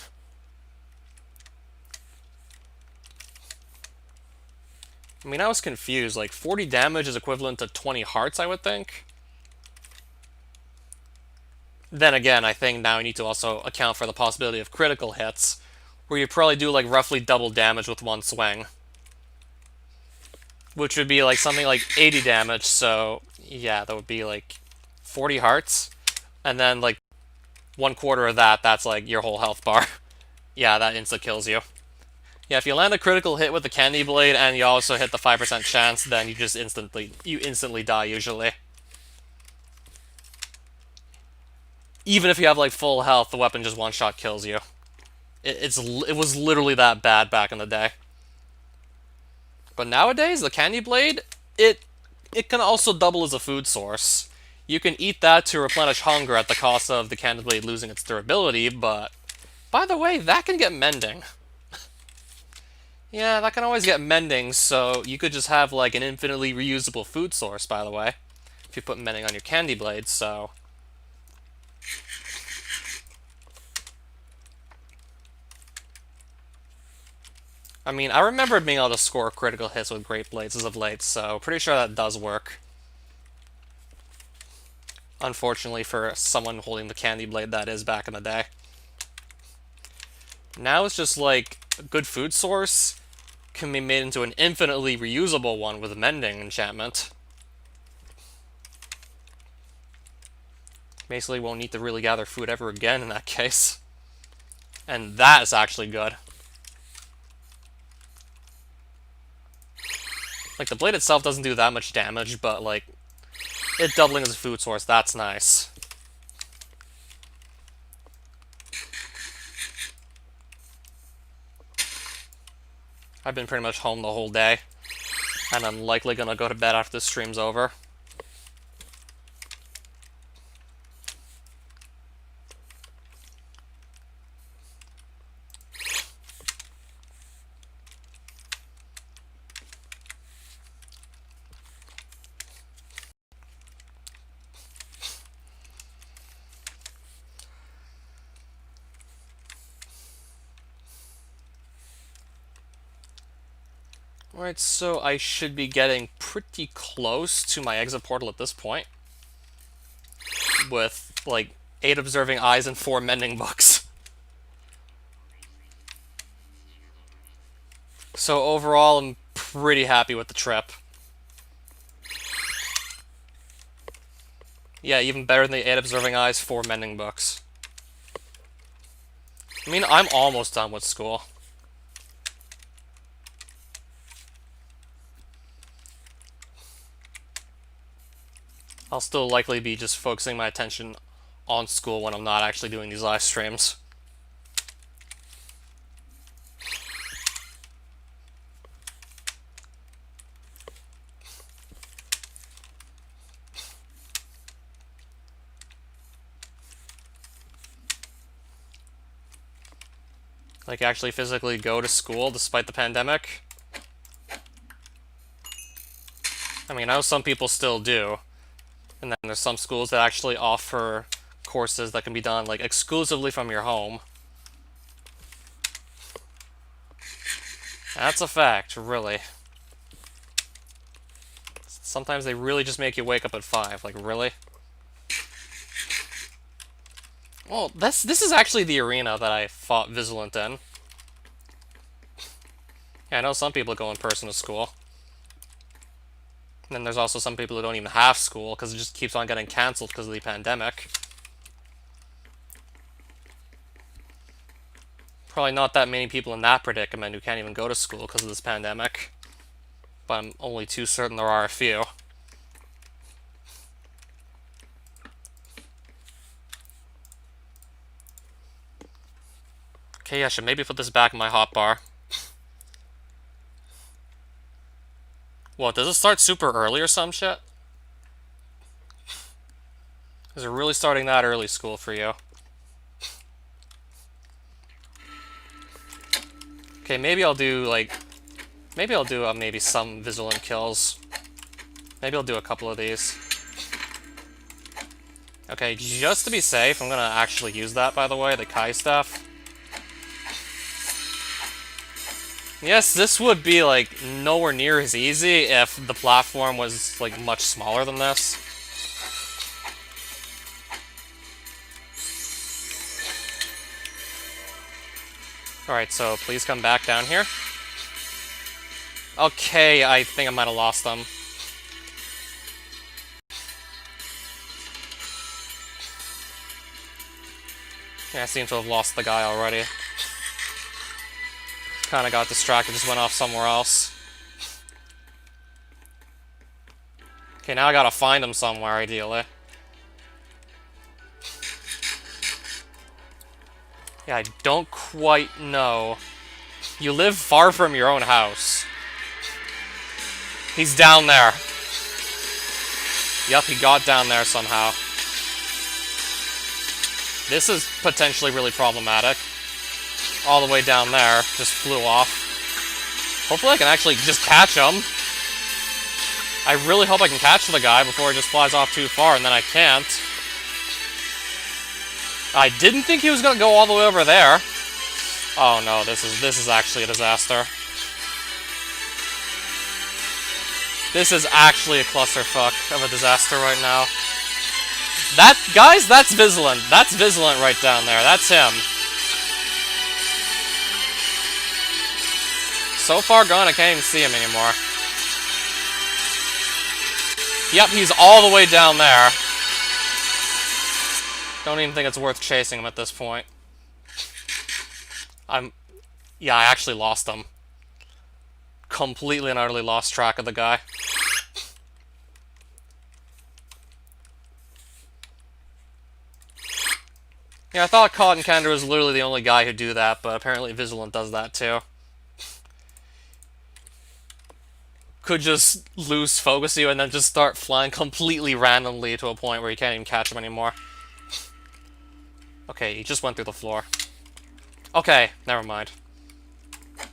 A: I mean, I was confused. Like, 40 damage is equivalent to 20 hearts, I would think. Then again, I think now you need to also account for the possibility of critical hits, where you probably do like roughly double damage with one swing. Which would be like something like 80 damage, so yeah, that would be like 40 hearts. And then like 1/4 of that, that's like your whole health bar. Yeah, that insta-kills you. Yeah, if you land a critical hit with the candy blade and you also hit the 5% chance, then you instantly die usually. Even if you have like full health, the weapon just one-shot kills you. It was literally that bad back in the day. But nowadays, the candy blade, it can also double as a food source. You can eat that to replenish hunger at the cost of the candy blade losing its durability, but by the way, that can get mending. Yeah, that can always get mending, so you could just have like an infinitely reusable food source, by the way, if you put mending on your candy blade, so... I mean, I remember being able to score critical hits with Great Blades as of late, so pretty sure that does work. Unfortunately for someone holding the candy blade, that is back in the day. Now it's just like a good food source can be made into an infinitely reusable one with mending enchantment. Basically won't need to really gather food ever again in that case. And that is actually good. Like, the blade itself doesn't do that much damage, but, like, it doubling as a food source, that's nice. I've been pretty much home the whole day, and I'm likely gonna go to bed after this stream's over. Alright, so I should be getting pretty close to my exit portal at this point. With, like, 8 observing eyes and 4 mending books. So overall, I'm pretty happy with the trip. Yeah, even better than the 8 observing eyes, 4 mending books. I mean, I'm almost done with school. I'll still likely be just focusing my attention on school when I'm not actually doing these live streams. Like, actually physically go to school despite the pandemic. I mean, I know some people still do. And then there's some schools that actually offer courses that can be done, like, exclusively from your home. That's a fact, really. Sometimes they really just make you wake up at 5. Like, really? Well, this is actually the arena that I fought Vigilant in. Yeah, I know some people go in person to school. And then there's also some people who don't even have school because it just keeps on getting cancelled because of the pandemic. Probably not that many people in that predicament who can't even go to school because of this pandemic. But I'm only too certain there are a few. Okay, I should maybe put this back in my hotbar. What, does it start super early or some shit? Is it really starting that early, school, for you? Okay, maybe I'll do, like... Maybe I'll do, maybe some Vigilant kills. Maybe I'll do a couple of these. Okay, just to be safe, I'm gonna actually use that, by the way, the Kai stuff. Yes, this would be, like, nowhere near as easy if the platform was, like, much smaller than this. Alright, so please come back down here. Okay, I think I might have lost them. Yeah, I seem to have lost the guy already. Kinda got distracted, just went off somewhere else. Okay, now I gotta find him somewhere, ideally. Yeah, I don't quite know. You live far from your own house. He's down there. Yep, he got down there somehow. This is potentially really problematic. All the way down there, just flew off. Hopefully I can actually just catch him. I really hope I can catch the guy before he just flies off too far, and then I can't. I didn't think he was gonna go all the way over there. Oh no, this is actually a disaster. This is actually a clusterfuck of a disaster right now. Guys, that's Vigilant. That's Vigilant right down there. That's him. So far gone, I can't even see him anymore. Yep, he's all the way down there. Don't even think it's worth chasing him at this point. Yeah, I actually lost him. Completely and utterly lost track of the guy. Yeah, I thought Cotton Candy was literally the only guy who'd do that, but apparently Vigilant does that too. Could just lose focus you and then just start flying completely randomly to a point where you can't even catch him anymore. Okay, he just went through the floor. Okay, never mind.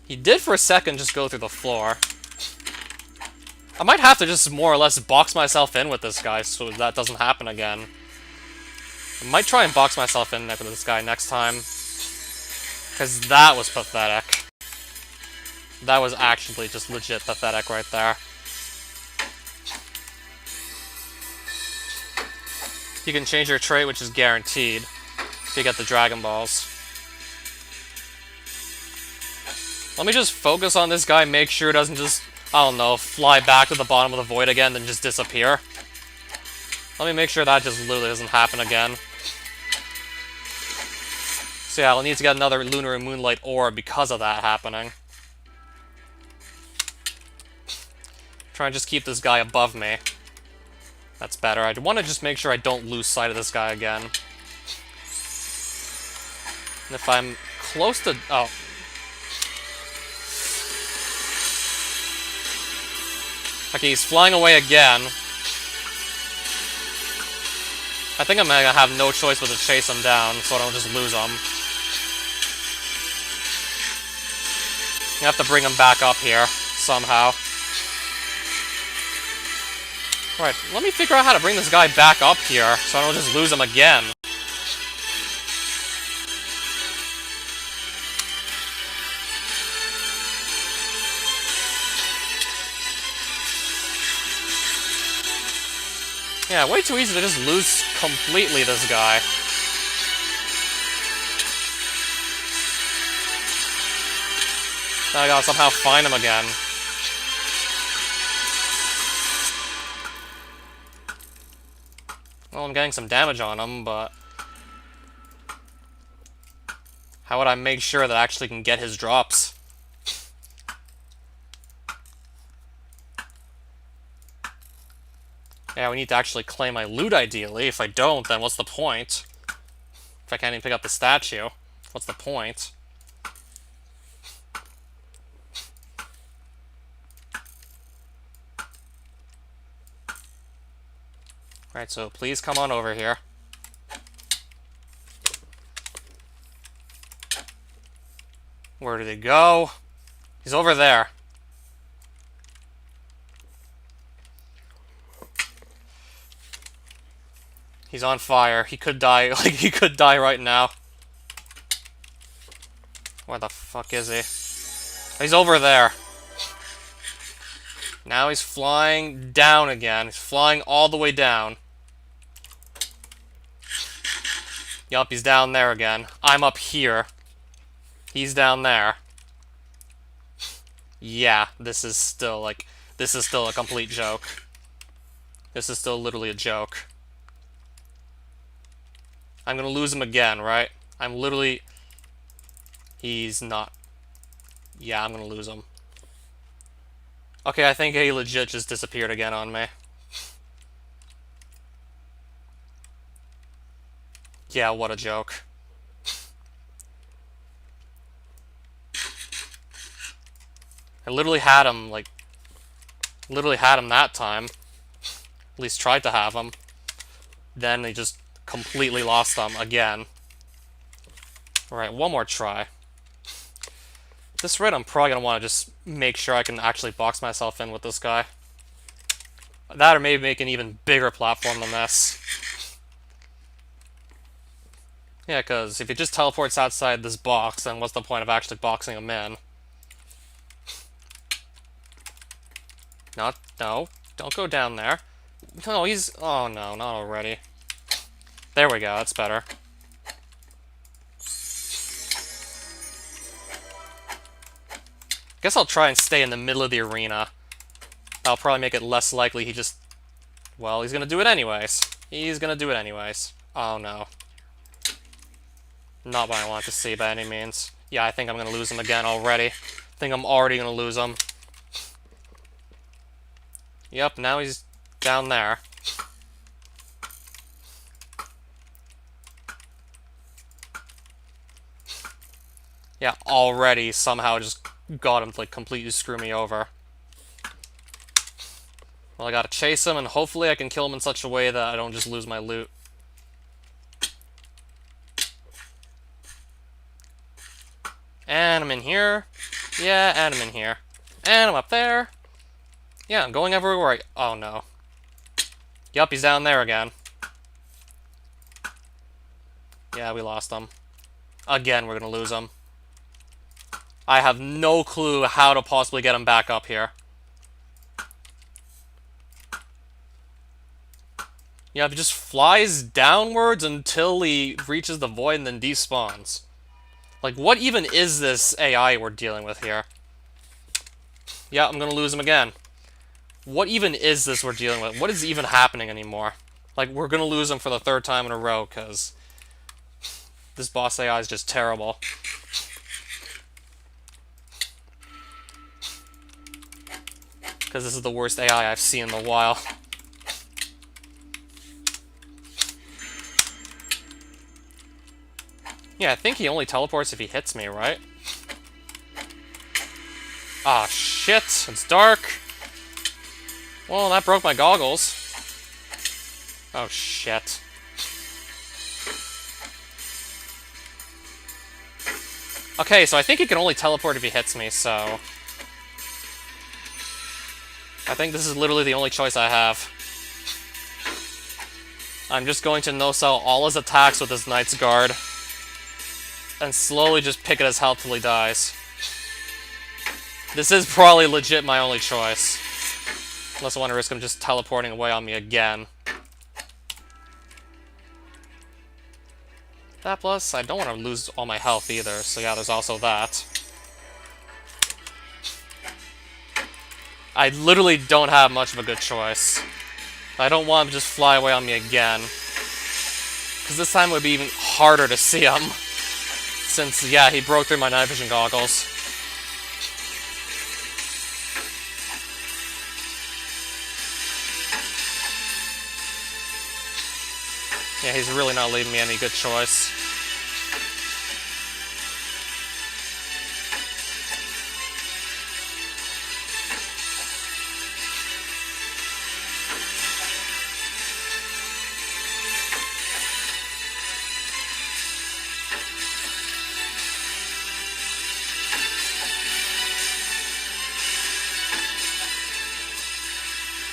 A: He did for a second just go through the floor. I might have to just more or less box myself in with this guy so that doesn't happen again. I might try and box myself in with this guy next time. Because that was pathetic. That was actually just legit pathetic right there. You can change your trait, which is guaranteed, if you get the Dragon Balls. Let me just focus on this guy, make sure it doesn't just, I don't know, fly back to the bottom of the void again, then just disappear. Let me make sure that just literally doesn't happen again. So yeah, we'll need to get another Lunar and Moonlight Orb because of that happening. Try and just keep this guy above me. That's better. I want to just make sure I don't lose sight of this guy again. And if I'm close to... Oh. Okay, he's flying away again. I think I'm gonna have no choice but to chase him down, so I don't just lose him. I have to bring him back up here, somehow. Right, let me figure out how to bring this guy back up here, so I don't just lose him again. Yeah, way too easy to just lose completely this guy. Now I gotta somehow find him again. Well, I'm getting some damage on him, but... how would I make sure that I actually can get his drops? Yeah, we need to actually claim my loot, ideally. If I don't, then what's the point? If I can't even pick up the statue, what's the point? Alright, so please come on over here. Where did he go? He's over there. He's on fire. He could die. Like, he could die right now. Where the fuck is he? He's over there. Now he's flying down again. He's flying all the way down. Yup, he's down there again. I'm up here. He's down there. Yeah, this is still, like... this is still a complete joke. This is still literally a joke. I'm gonna lose him again, right? I'm literally... he's not... yeah, I'm gonna lose him. Okay, I think he legit just disappeared again on me. Yeah, what a joke. I literally had him, like... literally had him that time. At least tried to have him. Then he just completely lost them again. Alright, one more try. This raid, I'm probably going to want to just make sure I can actually box myself in with this guy. That or maybe make an even bigger platform than this. Yeah, because if he just teleports outside this box, then what's the point of actually boxing him in? No, don't go down there. No, he's... oh no, not already. There we go, that's better. Guess I'll try and stay in the middle of the arena. That'll probably make it less likely he just... well, he's gonna do it anyways. He's gonna do it anyways. Oh no. Not what I want to see by any means. Yeah, I think I'm gonna lose him again already. I think I'm already gonna lose him. Yep, now he's down there. Yeah, already somehow just got him to, like, completely screw me over. Well, I gotta chase him, and hopefully I can kill him in such a way that I don't just lose my loot. And I'm in here. Yeah, and I'm in here. And I'm up there. Yeah, I'm going everywhere I... oh no. Yup, he's down there again. Yeah, we lost him. Again, we're gonna lose him. I have no clue how to possibly get him back up here. Yeah, he just flies downwards until he reaches the void and then despawns. Like, what even is this AI we're dealing with here? Yeah, I'm gonna lose him again. What even is this we're dealing with? What is even happening anymore? Like, we're gonna lose him for the third time in a row, because this boss AI is just terrible. Because this is the worst AI I've seen in a while. Yeah, I think he only teleports if he hits me, right? Ah, shit. It's dark. Well, that broke my goggles. Oh, shit. Okay, so I think he can only teleport if he hits me, so... I think this is literally the only choice I have. I'm just going to no-sell all his attacks with his Knight's Guard. And slowly just pick at his health till he dies. This is probably legit my only choice. Unless I want to risk him just teleporting away on me again. That plus, I don't want to lose all my health either, so yeah, there's also that. I literally don't have much of a good choice. I don't want him to just fly away on me again. Because this time it would be even harder to see him. Since, yeah, he broke through my night vision goggles. Yeah, he's really not leaving me any good choice.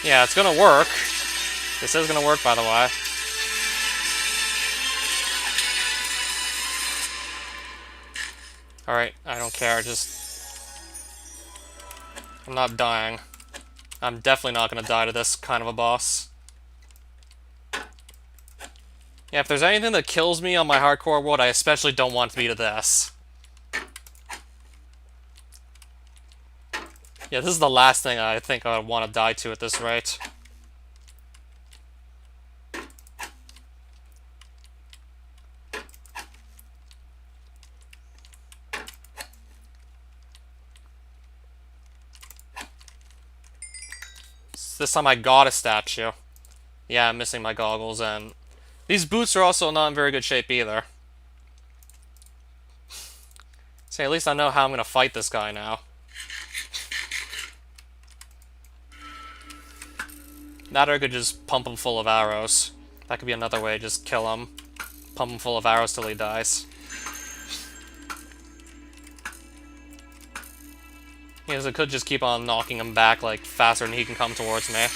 A: Yeah, it's gonna work. This is gonna work, by the way. Alright, I don't care, I'm not dying. I'm definitely not gonna die to this kind of a boss. Yeah, if there's anything that kills me on my hardcore world, I especially don't want to be to this. Yeah, this is the last thing I think I would want to die to at this rate. This time I got a statue. Yeah, I'm missing my goggles, and these boots are also not in very good shape either. So at least I know how I'm gonna fight this guy now. That or I could just pump him full of arrows. That could be another way, just kill him. Pump him full of arrows till he dies. Because I could just keep on knocking him back, like, faster than he can come towards me.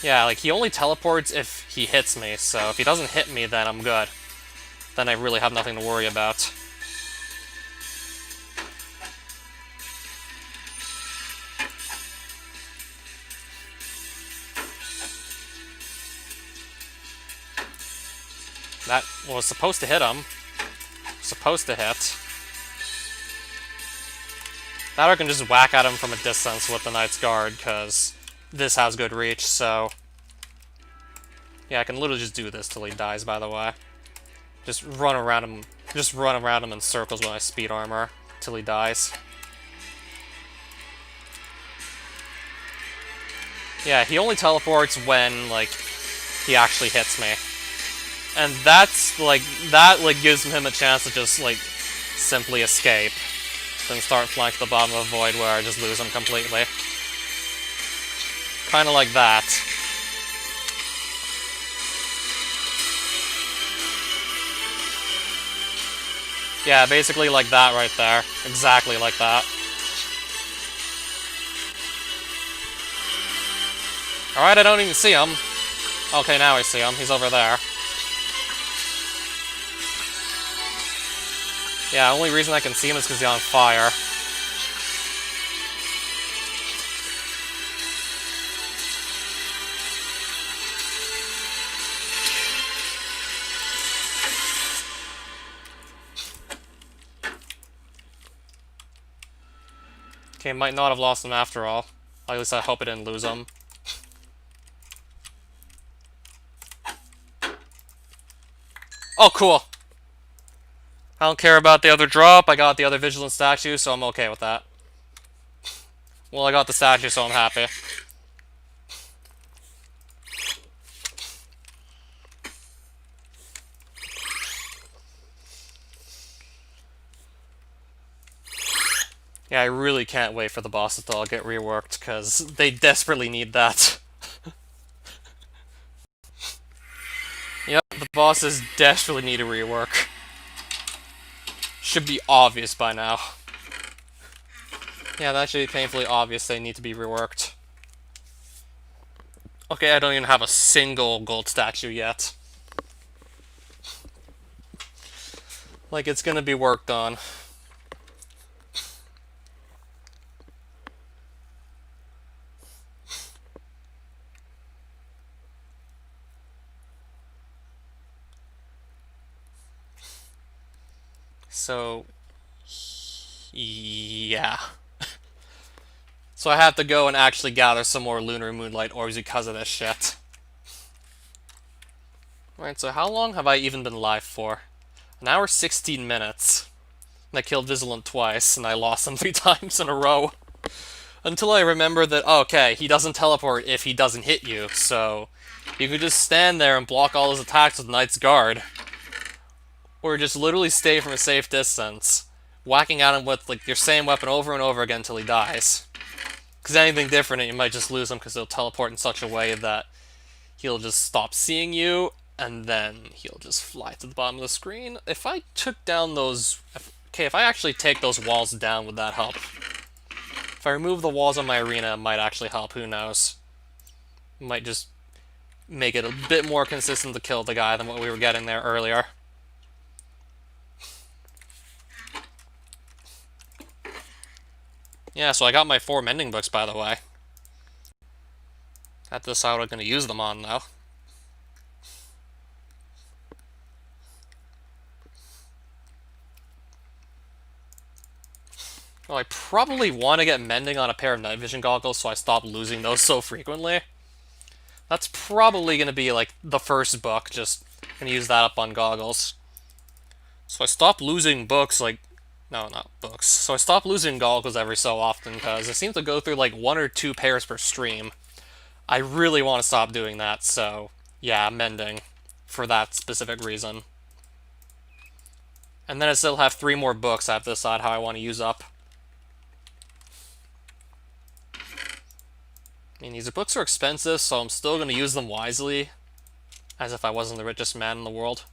A: Yeah, like, he only teleports if he hits me, so if he doesn't hit me, then I'm good. Then I really have nothing to worry about. That was supposed to hit him. Supposed to hit. That or I can just whack at him from a distance with the Knight's Guard, because this has good reach, so... Yeah, I can literally just do this till he dies, by the way. Just run around him in circles with my speed armor till he dies. Yeah, he only teleports when, like, he actually hits me. And that's, like, gives him a chance to just, like, simply escape. Then start flying to the bottom of the void where I just lose him completely. Kinda like that. Yeah, basically like that right there. Exactly like that. Alright, I don't even see him. Okay, now I see him. He's over there. Yeah, the only reason I can see him is because he's on fire. Okay, might not have lost him after all. At least I hope I didn't lose him. Oh, cool! I don't care about the other drop, I got the other Vigilant statue, so I'm okay with that. Well, I got the statue, so I'm happy. Yeah, I really can't wait for the bosses to all get reworked, because they desperately need that. Yep, the bosses desperately need a rework. Should be obvious by now. Yeah, that should be painfully obvious they need to be reworked. Okay, I don't even have a single gold statue yet. Like, it's gonna be worked on. So, yeah. So I have to go and actually gather some more lunar moonlight orbs because of this shit. Alright, so how long have I even been live for? An hour 16 minutes. And I killed Vigilant twice, and I lost him 3 times in a row. Until I remember that, oh, okay, he doesn't teleport if he doesn't hit you, so you could just stand there and block all his attacks with Knight's Guard. Or just literally stay from a safe distance, whacking at him with like your same weapon over and over again until he dies. Because anything different, you might just lose him because he'll teleport in such a way that he'll just stop seeing you, and then he'll just fly to the bottom of the screen. If I took down those... Okay, if I actually take those walls down, would that help? If I remove the walls on my arena, it might actually help, who knows. It might just make it a bit more consistent to kill the guy than what we were getting there earlier. Yeah, so I got my 4 mending books, by the way. Have to decide what I'm going to use them on, though. Well, I probably want to get mending on a pair of night vision goggles so I stop losing those so frequently. That's probably going to be, like, the first book, just going to use that up on goggles. So I stop losing books, like... No, not books. So I stop losing goggles every so often, because I seem to go through, like, 1 or 2 pairs per stream. I really want to stop doing that, so... Yeah, mending. For that specific reason. And then I still have 3 more books I have to decide how I want to use up. I mean, these books are expensive, so I'm still going to use them wisely. As if I wasn't the richest man in the world.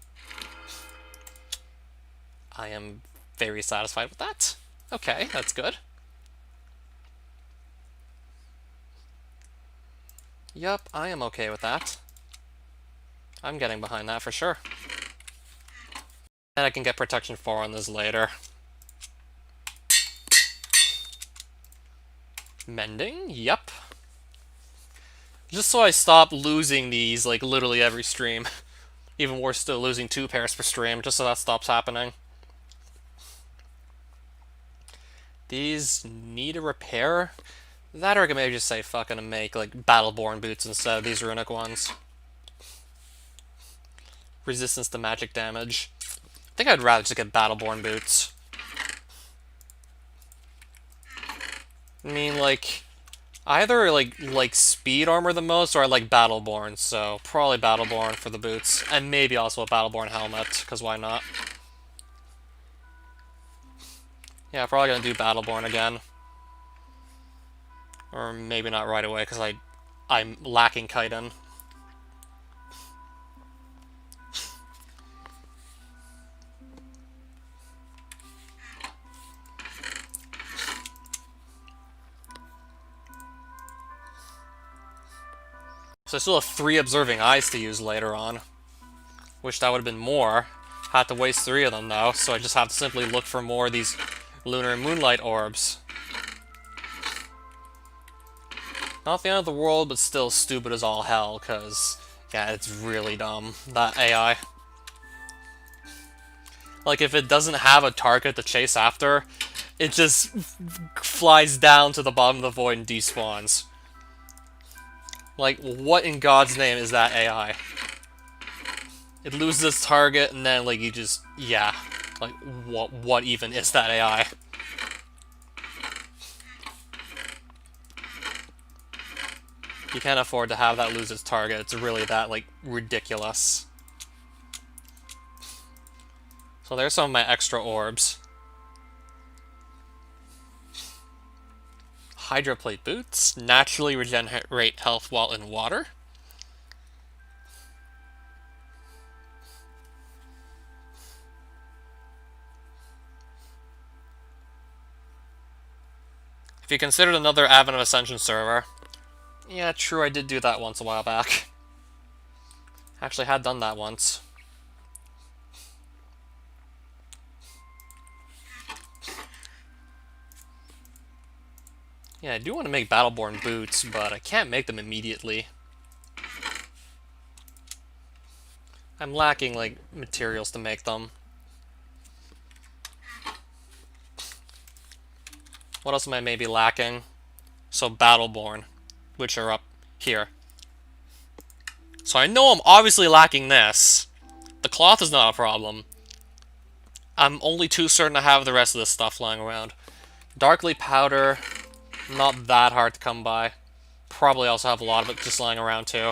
A: I am very satisfied with that. Okay, that's good. Yup, I am okay with that. I'm getting behind that for sure. And I can get protection 4 on this later. Mending? Yep. Just so I stop losing these, like, literally every stream. Even worse, still losing 2 pairs per stream, just so that stops happening. These need a repair? That or I can maybe just say fucking make, like, Battleborn boots instead of these runic ones. Resistance to magic damage. I think I'd rather just get Battleborn boots. I mean, like... Either like speed armor the most, or I like Battleborn, so probably Battleborn for the boots. And maybe also a Battleborn helmet, because why not? Yeah, probably gonna do Battleborn again. Or maybe not right away, because I'm lacking chitin. So I still have 3 observing eyes to use later on. Wish that would have been more. Had to waste 3 of them though, so I just have to simply look for more of these lunar moonlight orbs. Not the end of the world, but still stupid as all hell, because, yeah, it's really dumb, that AI. Like, if it doesn't have a target to chase after, it just flies down to the bottom of the void and despawns. Like, what in God's name is that AI? It loses its target, and then, like, you just... Yeah. Like, what even is that AI? You can't afford to have that lose its target. It's really that, like, ridiculous. So there's some of my extra orbs. Hydroplate boots. Naturally regenerate health while in water. If you considered another Advent of Ascension server... Yeah, true, I did do that once a while back. Actually had done that once. Yeah, I do want to make Battleborn boots, but I can't make them immediately. I'm lacking, like, materials to make them. What else am I maybe lacking? So Battleborn, which are up here. So I know I'm obviously lacking this. The cloth is not a problem. I'm only too certain I have the rest of this stuff lying around. Darkly Powder, not that hard to come by. Probably also have a lot of it just lying around too.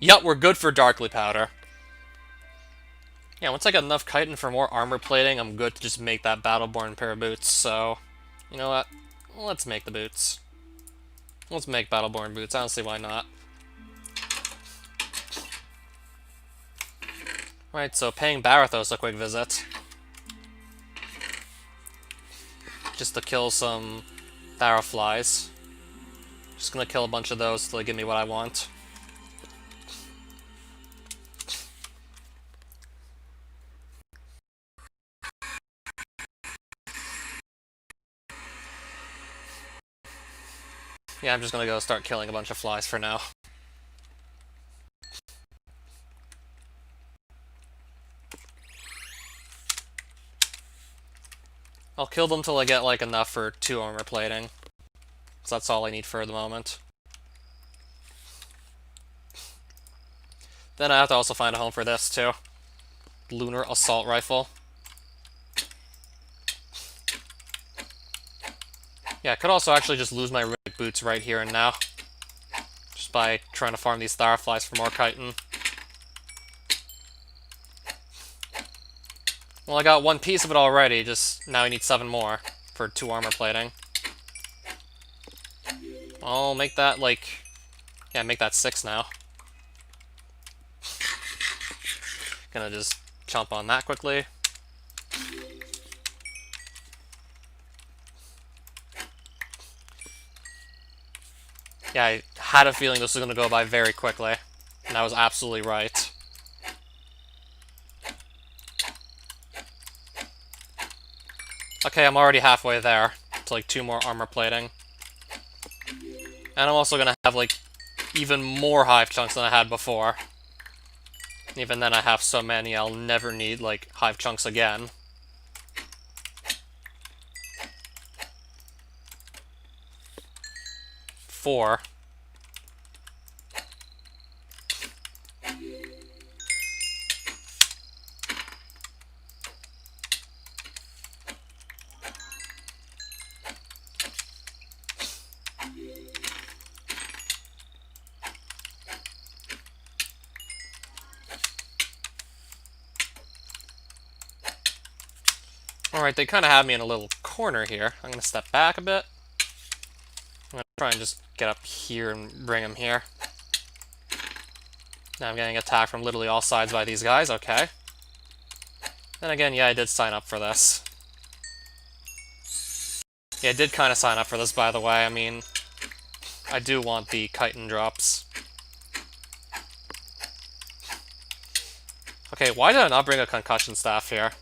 A: Yep, we're good for Darkly Powder. Yeah, once I get enough chitin for more armor plating, I'm good to just make that Battleborn pair of boots, so... You know what? Let's make the boots. Let's make Battleborn boots, I don't see why not. Right, so paying Barathos a quick visit. Just to kill some Barrowflies. Just gonna kill a bunch of those till they give me what I want. Yeah, I'm just gonna go start killing a bunch of flies for now. I'll kill them till I get, like, enough for 2 armor plating. So that's all I need for the moment. Then I have to also find a home for this, too. Lunar Assault Rifle. Yeah, I could also actually just lose my runic boots right here and now. Just by trying to farm these Starflies for more chitin. Well, I got 1 piece of it already, just now I need 7 more for 2 armor plating. I'll make that, like... Yeah, make that 6 now. Gonna just chomp on that quickly. Yeah, I had a feeling this was gonna go by very quickly. And I was absolutely right. Okay, I'm already halfway there. To like 2 more armor plating. And I'm also gonna have like even more hive chunks than I had before. Even then I have so many I'll never need like hive chunks again. Four. Alright, they kind of have me in a little corner here. I'm going to step back a bit. I'm going to try and just get up here and bring him here. Now I'm getting attacked from literally all sides by these guys, okay. Then again, yeah, I did sign up for this. Yeah, I did kind of sign up for this, by the way. I mean, I do want the chitin drops. Okay, why did I not bring a concussion staff here?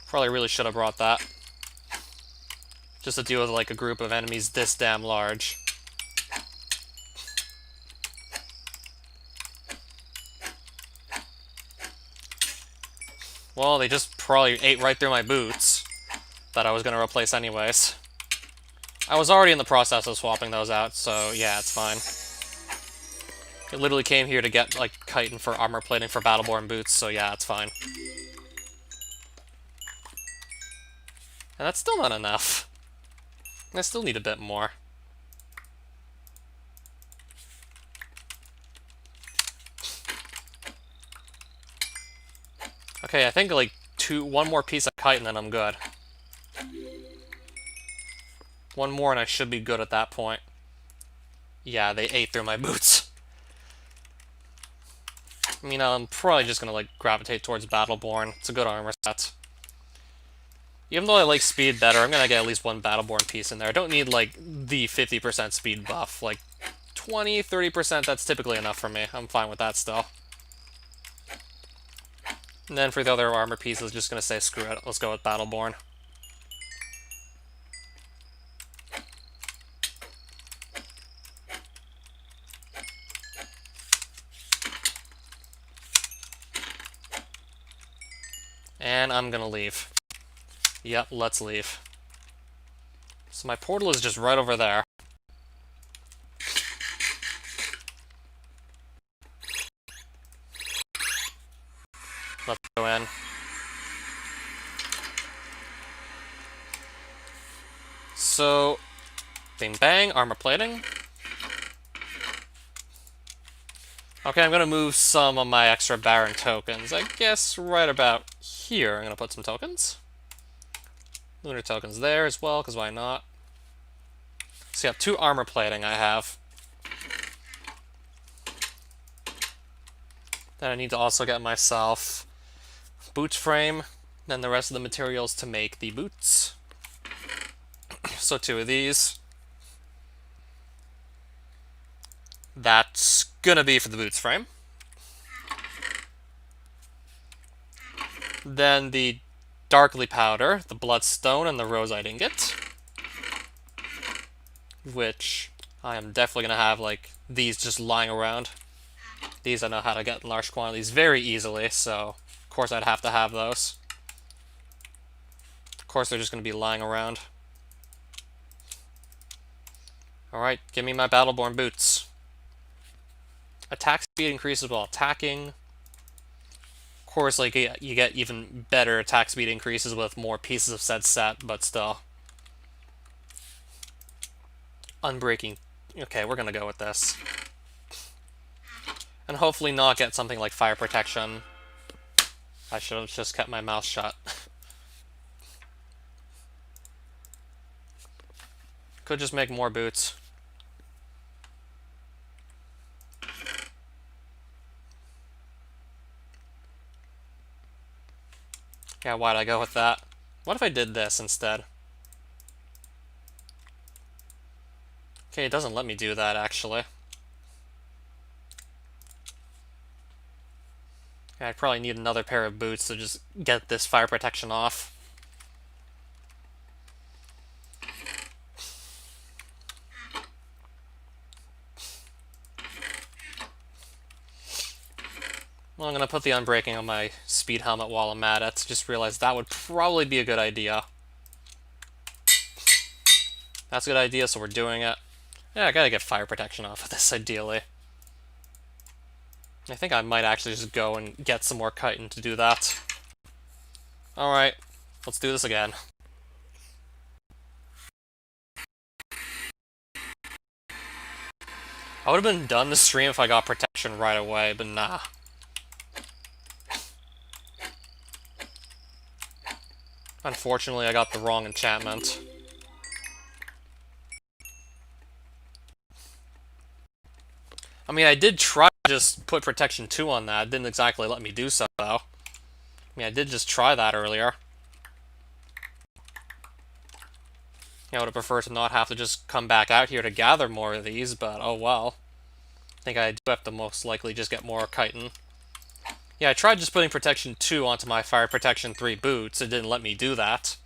A: Probably really should have brought that. Just to deal with, like, a group of enemies this damn large. Well, they just probably ate right through my boots that I was going to replace anyways. I was already in the process of swapping those out, so yeah, it's fine. I literally came here to get, like, chitin for armor plating for Battleborn boots, so yeah, it's fine. And that's still not enough. I still need a bit more. Okay, I think like one more piece of chitin and I'm good. One more and I should be good at that point. Yeah, they ate through my boots. I mean, I'm probably just gonna like gravitate towards Battleborn. It's a good armor set. Even though I like speed better, I'm gonna get at least 1 Battleborn piece in there. I don't need like the 50% speed buff. Like 20, 30%, that's typically enough for me. I'm fine with that still. And then for the other armor pieces, just gonna say screw it. Let's go with Battleborn. And I'm gonna leave. Yep, let's leave. So my portal is just right over there. Let's go in. So, bing bang, armor plating. Okay, I'm gonna move some of my extra Baron tokens. I guess right about here I'm gonna put some tokens. Lunar tokens there as well, because why not? So you have 2 armor plating I have. Then I need to also get myself boot frame, then the rest of the materials to make the boots. So 2 of these. That's gonna be for the boots frame. Then the darkly powder, the bloodstone, and the roseite ingot. Which I am definitely gonna have like these just lying around. These I know how to get in large quantities very easily, so of course I'd have to have those. Of course they're just gonna be lying around. Alright, give me my Battleborn boots. Attack speed increases while attacking. Of course, like, you get even better attack speed increases with more pieces of said set, but still. Unbreaking. Okay, we're gonna go with this. And hopefully not get something like fire protection. I should have just kept my mouth shut. Could just make more boots. Yeah, why'd I go with that? What if I did this instead? Okay, it doesn't let me do that, actually. Yeah, I probably need another pair of boots to just get this fire protection off. Well, I'm gonna put the unbreaking on my speed helmet while I'm at it. Just realized that would probably be a good idea. That's a good idea, so we're doing it. Yeah, I gotta get fire protection off of this, ideally. I think I might actually just go and get some more chitin to do that. Alright, let's do this again. I would have been done the stream if I got protection right away, but nah. Unfortunately, I got the wrong enchantment. I mean, I did try to just put protection 2 on that. It didn't exactly let me do so, though. I mean, I did just try that earlier. I would have preferred to not have to just come back out here to gather more of these, but oh well. I think I do have to most likely just get more chitin. Yeah, I tried just putting protection 2 onto my fire protection 3 boots. It didn't let me do that.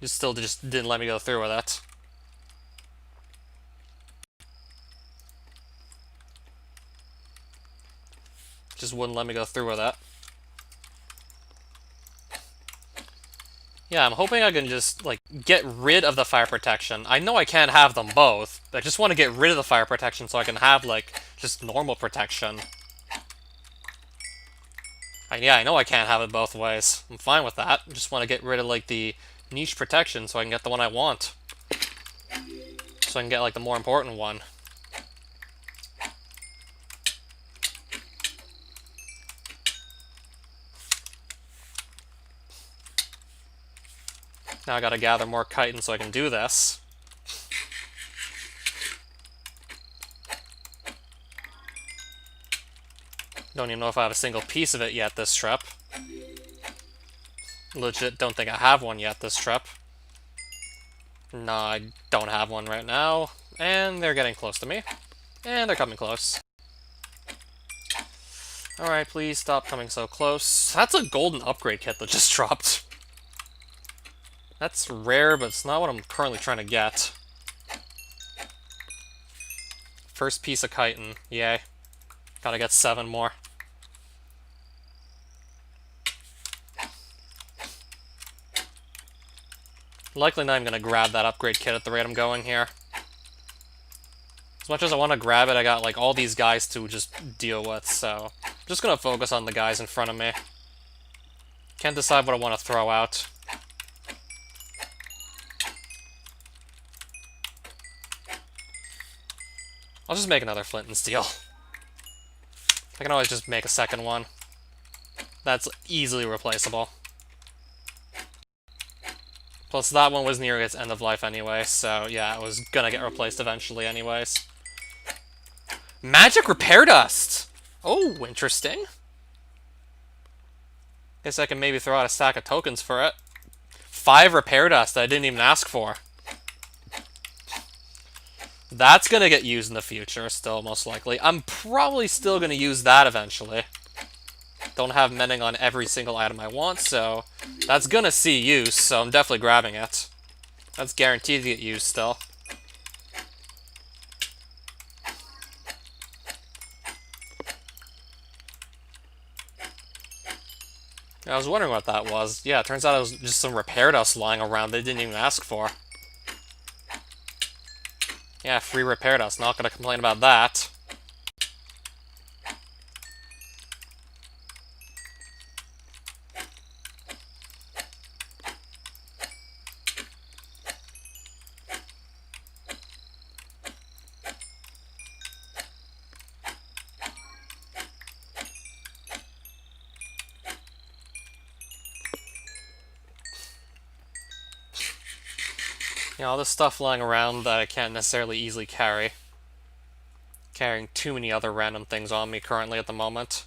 A: It still just didn't let me go through with it. Just wouldn't let me go through with it. Yeah, I'm hoping I can just, like, get rid of the fire protection. I know I can't have them both, but I just want to get rid of the fire protection so I can have, like, just normal protection. Yeah, I know I can't have it both ways. I'm fine with that. I just want to get rid of, like, the niche protection so I can get the one I want. So I can get, like, the more important one. Now I gotta gather more chitin so I can do this. Don't even know if I have a single piece of it yet this trip. Legit don't think I have one yet this trip. No, I don't have one right now. And they're getting close to me. And they're coming close. Alright, please stop coming so close. That's a golden upgrade kit that just dropped. That's rare, but it's not what I'm currently trying to get. First piece of chitin. Yay. Gotta get 7 more. Likely not even going to grab that upgrade kit at the rate I'm going here. As much as I want to grab it, I got like all these guys to just deal with, so I'm just going to focus on the guys in front of me. Can't decide what I want to throw out. I'll just make another flint and steel. I can always just make a second one. That's easily replaceable. Plus, that one was near its end of life anyway, so yeah, it was gonna get replaced eventually anyways. Magic repair dust! Oh, interesting. Guess I can maybe throw out a stack of tokens for it. 5 repair dust that I didn't even ask for. That's gonna get used in the future, still, most likely. I'm probably still gonna use that eventually. Don't have mending on every single item I want, so that's gonna see use, so I'm definitely grabbing it. That's guaranteed to get used still. I was wondering what that was. Yeah, it turns out it was just some repair dust lying around they didn't even ask for. Yeah, free repair dust. Not gonna complain about that. You know, all this stuff lying around that I can't necessarily easily carry. Carrying too many other random things on me currently at the moment.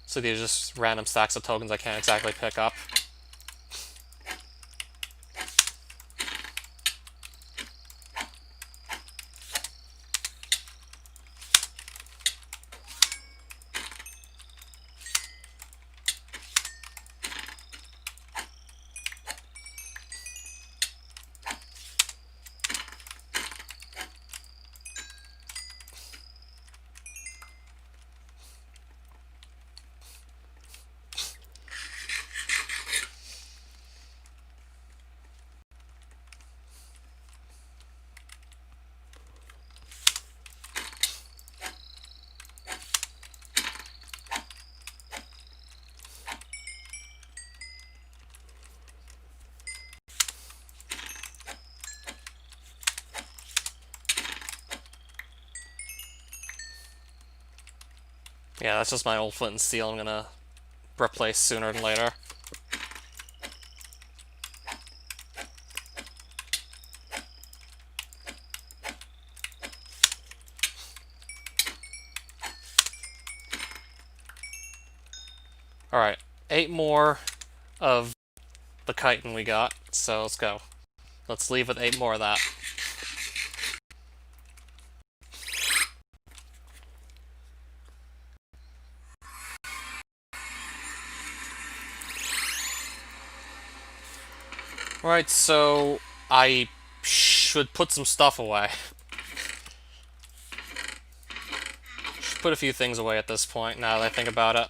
A: So these are just random stacks of tokens I can't exactly pick up. Yeah, that's just my old flint and steel I'm gonna replace sooner than later. Alright, 8 more of the chitin we got, so let's go. Let's leave with 8 more of that. Alright, so I should put some stuff away. Should put a few things away at this point, now that I think about it.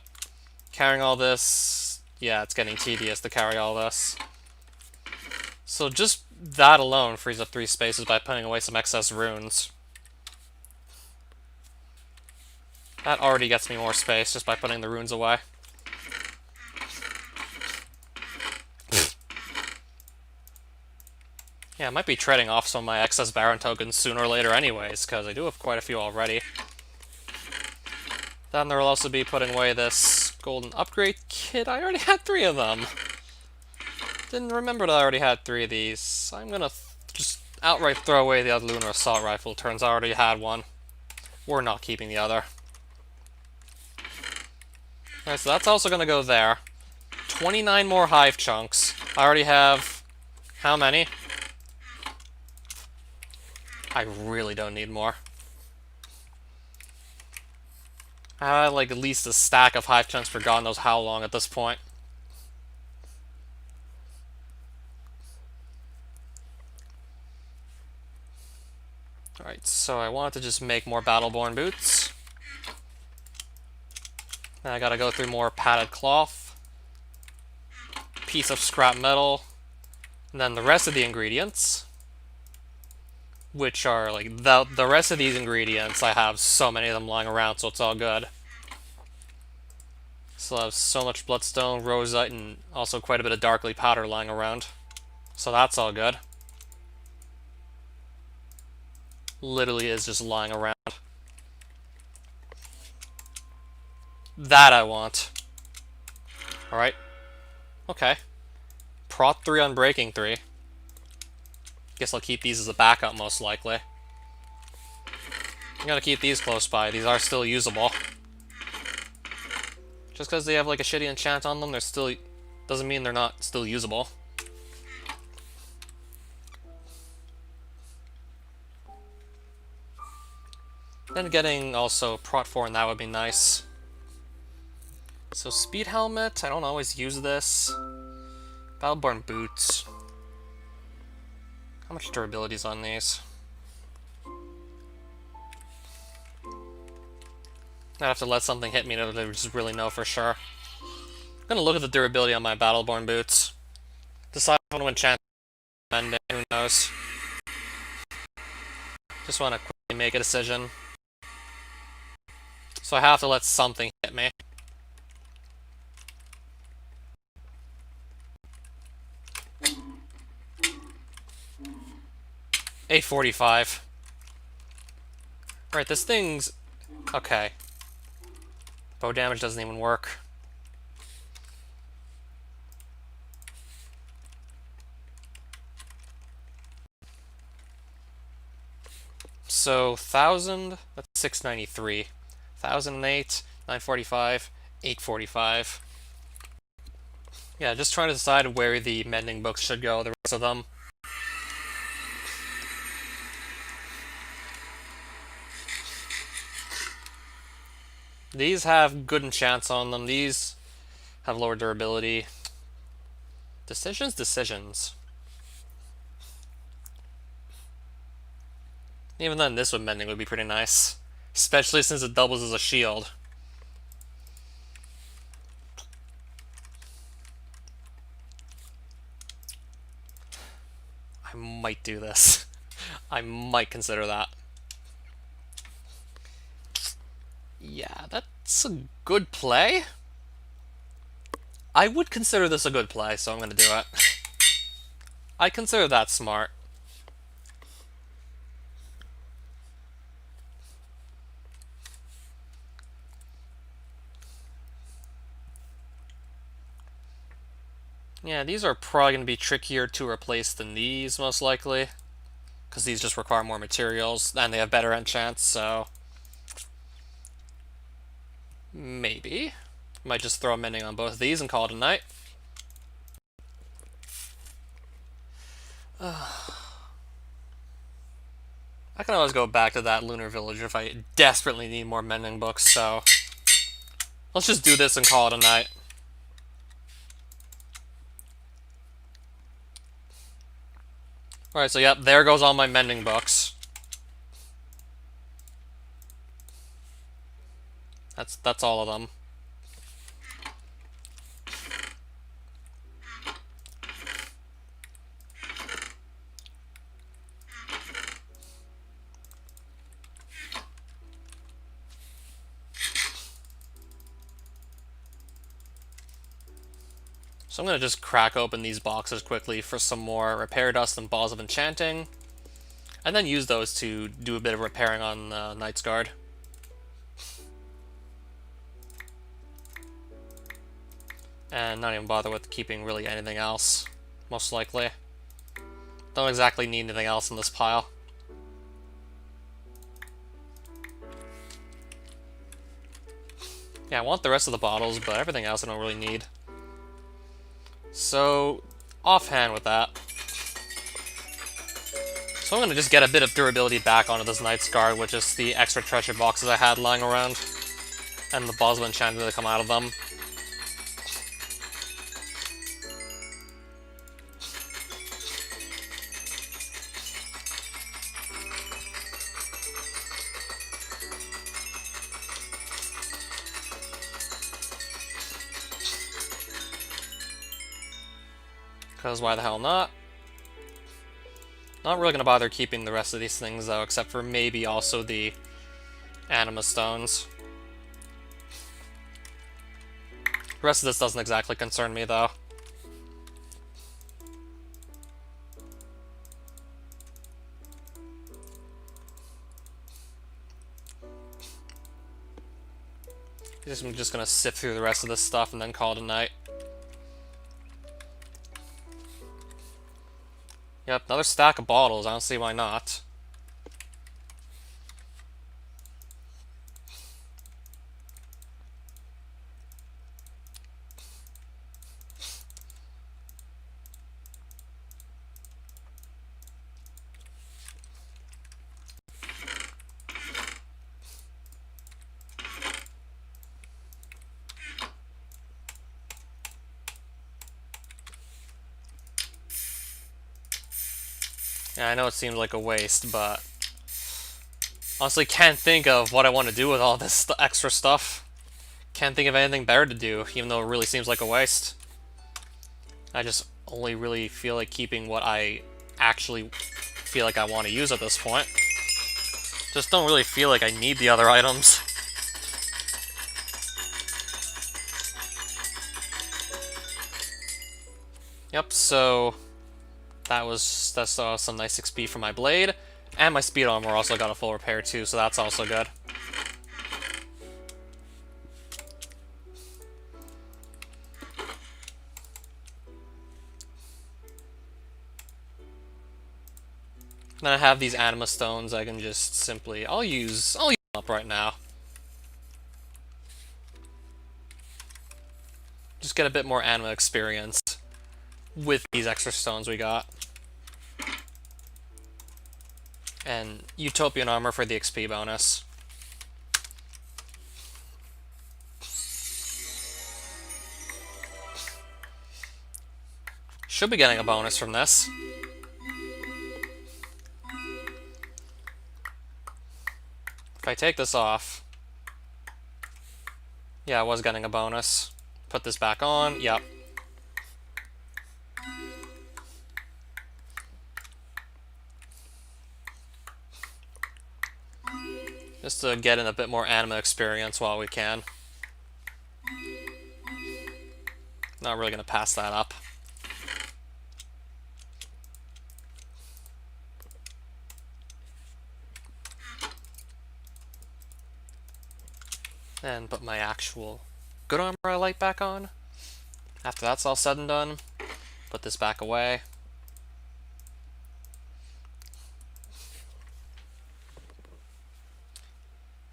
A: Carrying all this, yeah, it's getting tedious to carry all this. So just that alone frees up 3 spaces by putting away some excess runes. That already gets me more space just by putting the runes away. Yeah, I might be trading off some of my excess Baron tokens sooner or later anyways, because I do have quite a few already. Then there will also be putting away this golden upgrade kit. I already had 3 of them. Didn't remember that I already had 3 of these. I'm gonna just outright throw away the other lunar assault rifle. Turns out I already had one. We're not keeping the other. Alright, so that's also gonna go there. 29 more hive chunks. I already have... how many? I really don't need more. I had like at least a stack of hive chunks for God knows how long at this point. Alright, so I wanted to just make more Battleborn boots. Then I gotta go through more padded cloth. piece of scrap metal. And then the rest of the ingredients, which are like the rest of these ingredients, I have so many of them lying around, so it's all good. Still have so much bloodstone, rosite, and also quite a bit of darkly powder lying around. So that's all good. Literally is just lying around. That I want. Alright. Okay. Prot 3 on Breaking 3. Guess I'll keep these as a backup, most likely. I'm gonna keep these close by. These are still usable. Just because they have like a shitty enchant on them, they're still... doesn't mean they're not still usable. Then getting also Prot 4 and that would be nice. So Speed Helmet, I don't always use this. Battleborn Boots. How much durability is on these? I'd have to let something hit me to just really know for sure. I'm gonna look at the durability on my Battleborn Boots. Decide if I want to enchant them, who knows. Just want to quickly make a decision. So I have to let something hit me. A45. Alright, this thing's... okay. Bow damage doesn't even work. So, 1,000, that's 693. 1,008, 945, 845. Yeah, just trying to decide where the mending books should go, the rest of them. These have good enchants on them. These have lower durability. Decisions. Even then, this with mending would be pretty nice. Especially since it doubles as a shield. I might do this. I might consider that. Yeah, that's a good play. I would consider this a good play, so I'm gonna do it. I consider that smart. Yeah, these are probably going to be trickier to replace than these, most likely. Because these just require more materials, and they have better enchants, so... maybe. Might just throw a mending on both of these and call it a night. I can always go back to that Lunar Village if I desperately need more mending books, so... let's just do this and call it a night. Alright, so yep, there goes all my mending books. That's all of them. So I'm going to just crack open these boxes quickly for some more repair dust and balls of enchanting. And then use those to do a bit of repairing on Knight's Guard. And not even bother with keeping really anything else, most likely. Don't exactly need anything else in this pile. Yeah, I want the rest of the bottles, but everything else I don't really need. So, offhand with that. So I'm going to just get a bit of durability back onto this Knight's Guard with just the extra treasure boxes I had lying around. And the balls of enchantment that come out of them. Because why the hell not? Not really going to bother keeping the rest of these things, though, except for maybe also the Anima Stones. The rest of this doesn't exactly concern me, though. I'm just going to sift through the rest of this stuff and then call it a night. Yep, another stack of bottles. I don't see why not. Yeah, I know it seems like a waste, but honestly can't think of what I want to do with all this extra stuff. Can't think of anything better to do, even though it really seems like a waste. I just only really feel like keeping what I actually feel like I want to use at this point. Just don't really feel like I need the other items. Yep, so that's some nice XP for my blade, and my speed armor also got a full repair too, so that's also good. Then I have these Anima Stones I can just simply... I'll use them up right now. Just get a bit more Anima experience with these extra stones we got. And Utopian Armor for the XP bonus. Should be getting a bonus from this. If I take this off... Yeah, I was getting a bonus. Put this back on. Yep. Just to get in a bit more Anima experience while we can. Not really going to pass that up. And put my actual good armor I light back on. After that's all said and done, put this back away.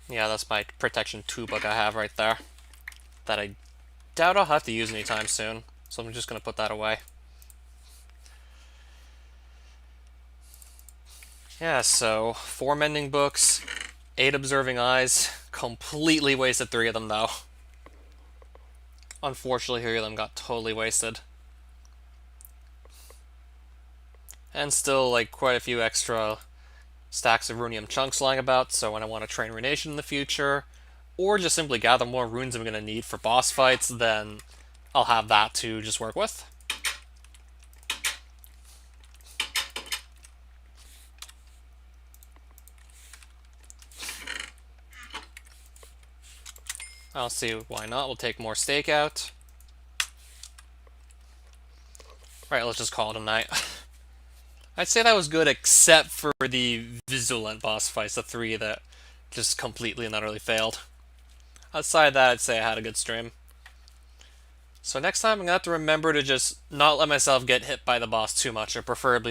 A: Yeah, that's my protection 2 book I have right there. That I doubt I'll have to use anytime soon, so I'm just going to put that away. Yeah, so 4 mending books, 8 observing eyes. Completely wasted 3 of them, though. Unfortunately, 3 of them got totally wasted. And still, like, quite a few extra stacks of runium chunks lying about, so when I want to train Runation in the future, or just simply gather more runes I'm going to need for boss fights, then I'll have that to just work with. I'll see why not. We'll take more stakeout. Right, let's just call it a night. I'd say that was good except for the Vigilant boss fights, the 3 that just completely and utterly failed. Outside that, I'd say I had a good stream. So next time I'm going to have to remember to just not let myself get hit by the boss too much, or preferably